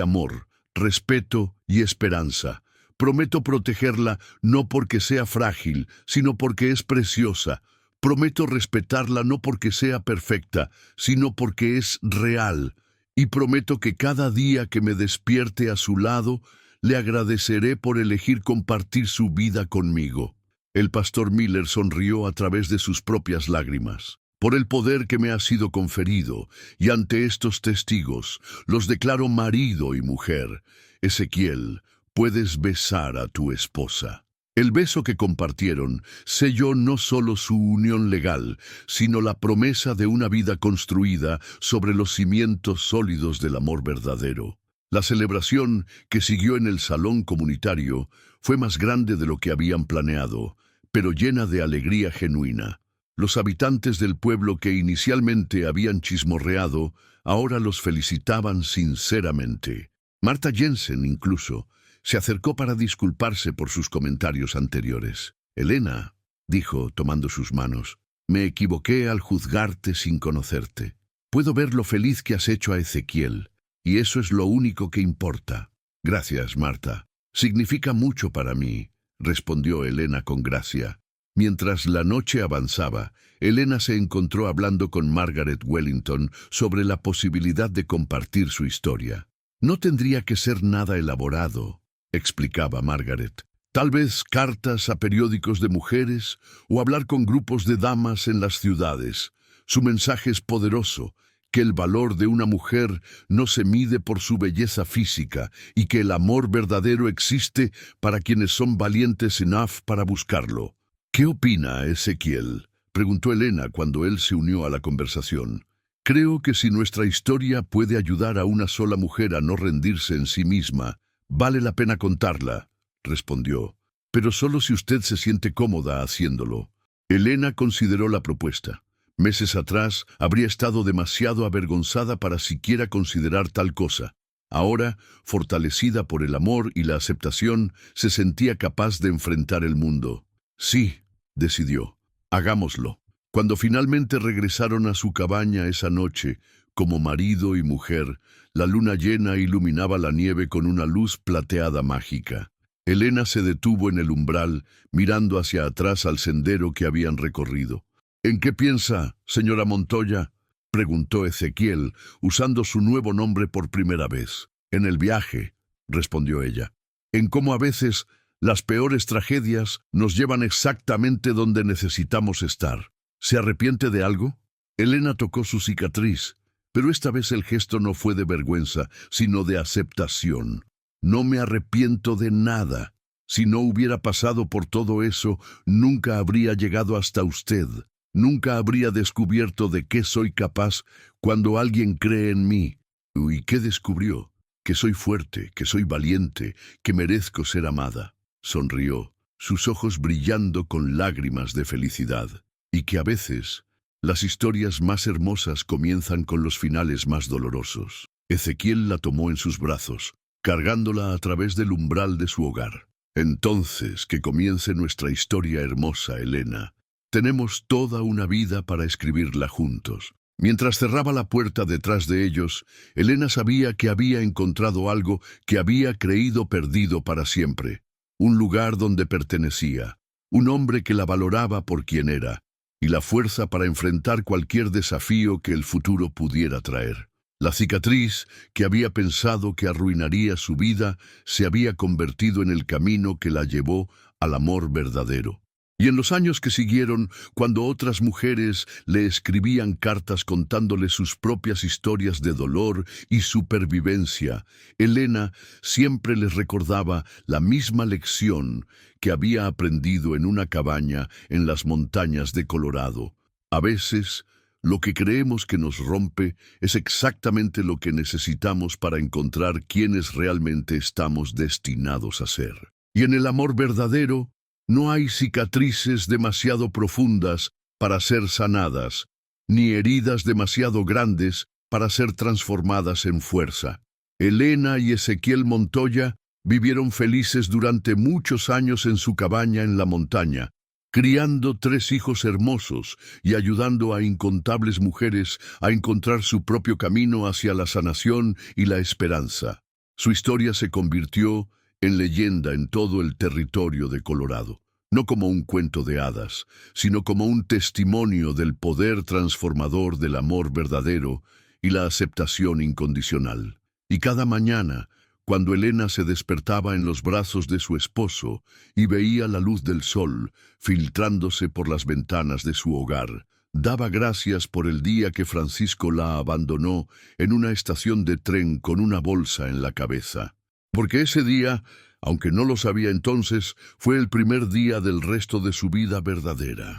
amor, respeto y esperanza. Prometo protegerla no porque sea frágil, sino porque es preciosa. Prometo respetarla no porque sea perfecta, sino porque es real. Y prometo que cada día que me despierte a su lado, le agradeceré por elegir compartir su vida conmigo. El pastor Miller sonrió a través de sus propias lágrimas. Por el poder que me ha sido conferido, y ante estos testigos, los declaro marido y mujer. Ezequiel, puedes besar a tu esposa. El beso que compartieron selló no solo su unión legal, sino la promesa de una vida construida sobre los cimientos sólidos del amor verdadero. La celebración que siguió en el salón comunitario fue más grande de lo que habían planeado, pero llena de alegría genuina. Los habitantes del pueblo que inicialmente habían chismorreado, ahora los felicitaban sinceramente. Marta Jensen, incluso, se acercó para disculparse por sus comentarios anteriores. «Elena», dijo, tomando sus manos, «me equivoqué al juzgarte sin conocerte. Puedo ver lo feliz que has hecho a Ezequiel, y eso es lo único que importa». «Gracias, Marta. Significa mucho para mí», respondió Elena con gracia. Mientras la noche avanzaba, Elena se encontró hablando con Margaret Wellington sobre la posibilidad de compartir su historia. «No tendría que ser nada elaborado», explicaba Margaret. «Tal vez cartas a periódicos de mujeres o hablar con grupos de damas en las ciudades. Su mensaje es poderoso, que el valor de una mujer no se mide por su belleza física y que el amor verdadero existe para quienes son valientes enough para buscarlo». «¿Qué opina Ezequiel?», preguntó Elena cuando él se unió a la conversación. «Creo que si nuestra historia puede ayudar a una sola mujer a no rendirse en sí misma, vale la pena contarla», respondió. «Pero solo si usted se siente cómoda haciéndolo». Elena consideró la propuesta. Meses atrás habría estado demasiado avergonzada para siquiera considerar tal cosa. Ahora, fortalecida por el amor y la aceptación, se sentía capaz de enfrentar el mundo. «Sí», decidió, «hagámoslo». Cuando finalmente regresaron a su cabaña esa noche, como marido y mujer, la luna llena iluminaba la nieve con una luz plateada mágica. Elena se detuvo en el umbral, mirando hacia atrás al sendero que habían recorrido. «¿En qué piensa, señora Montoya?», preguntó Ezequiel, usando su nuevo nombre por primera vez. «En el viaje», respondió ella. «En cómo a veces las peores tragedias nos llevan exactamente donde necesitamos estar». «¿Se arrepiente de algo?». Elena tocó su cicatriz, pero esta vez el gesto no fue de vergüenza, sino de aceptación. «No me arrepiento de nada. Si no hubiera pasado por todo eso, nunca habría llegado hasta usted. Nunca habría descubierto de qué soy capaz cuando alguien cree en mí». «¿Y qué descubrió?». «Que soy fuerte, que soy valiente, que merezco ser amada». Sonrió, sus ojos brillando con lágrimas de felicidad. «Y que a veces las historias más hermosas comienzan con los finales más dolorosos». Ezequiel la tomó en sus brazos, cargándola a través del umbral de su hogar. «Entonces, que comience nuestra historia hermosa, Elena. Tenemos toda una vida para escribirla juntos». Mientras cerraba la puerta detrás de ellos, Elena sabía que había encontrado algo que había creído perdido para siempre. Un lugar donde pertenecía, un hombre que la valoraba por quien era, y la fuerza para enfrentar cualquier desafío que el futuro pudiera traer. La cicatriz que había pensado que arruinaría su vida se había convertido en el camino que la llevó al amor verdadero. Y en los años que siguieron, cuando otras mujeres le escribían cartas contándole sus propias historias de dolor y supervivencia, Elena siempre les recordaba la misma lección que había aprendido en una cabaña en las montañas de Colorado. A veces, lo que creemos que nos rompe es exactamente lo que necesitamos para encontrar quiénes realmente estamos destinados a ser. Y en el amor verdadero, No hay cicatrices demasiado profundas para ser sanadas, ni heridas demasiado grandes para ser transformadas en fuerza. Elena y Ezequiel Montoya vivieron felices durante muchos años en su cabaña en la montaña, criando 3 hijos hermosos y ayudando a incontables mujeres a encontrar su propio camino hacia la sanación y la esperanza. Su historia se convirtió en leyenda en todo el territorio de Colorado, no como un cuento de hadas, sino como un testimonio del poder transformador del amor verdadero y la aceptación incondicional. Y cada mañana, cuando Elena se despertaba en los brazos de su esposo y veía la luz del sol filtrándose por las ventanas de su hogar, daba gracias por el día que Francisco la abandonó en una estación de tren con una bolsa en la cabeza. Porque ese día, aunque no lo sabía entonces, fue el primer día del resto de su vida verdadera.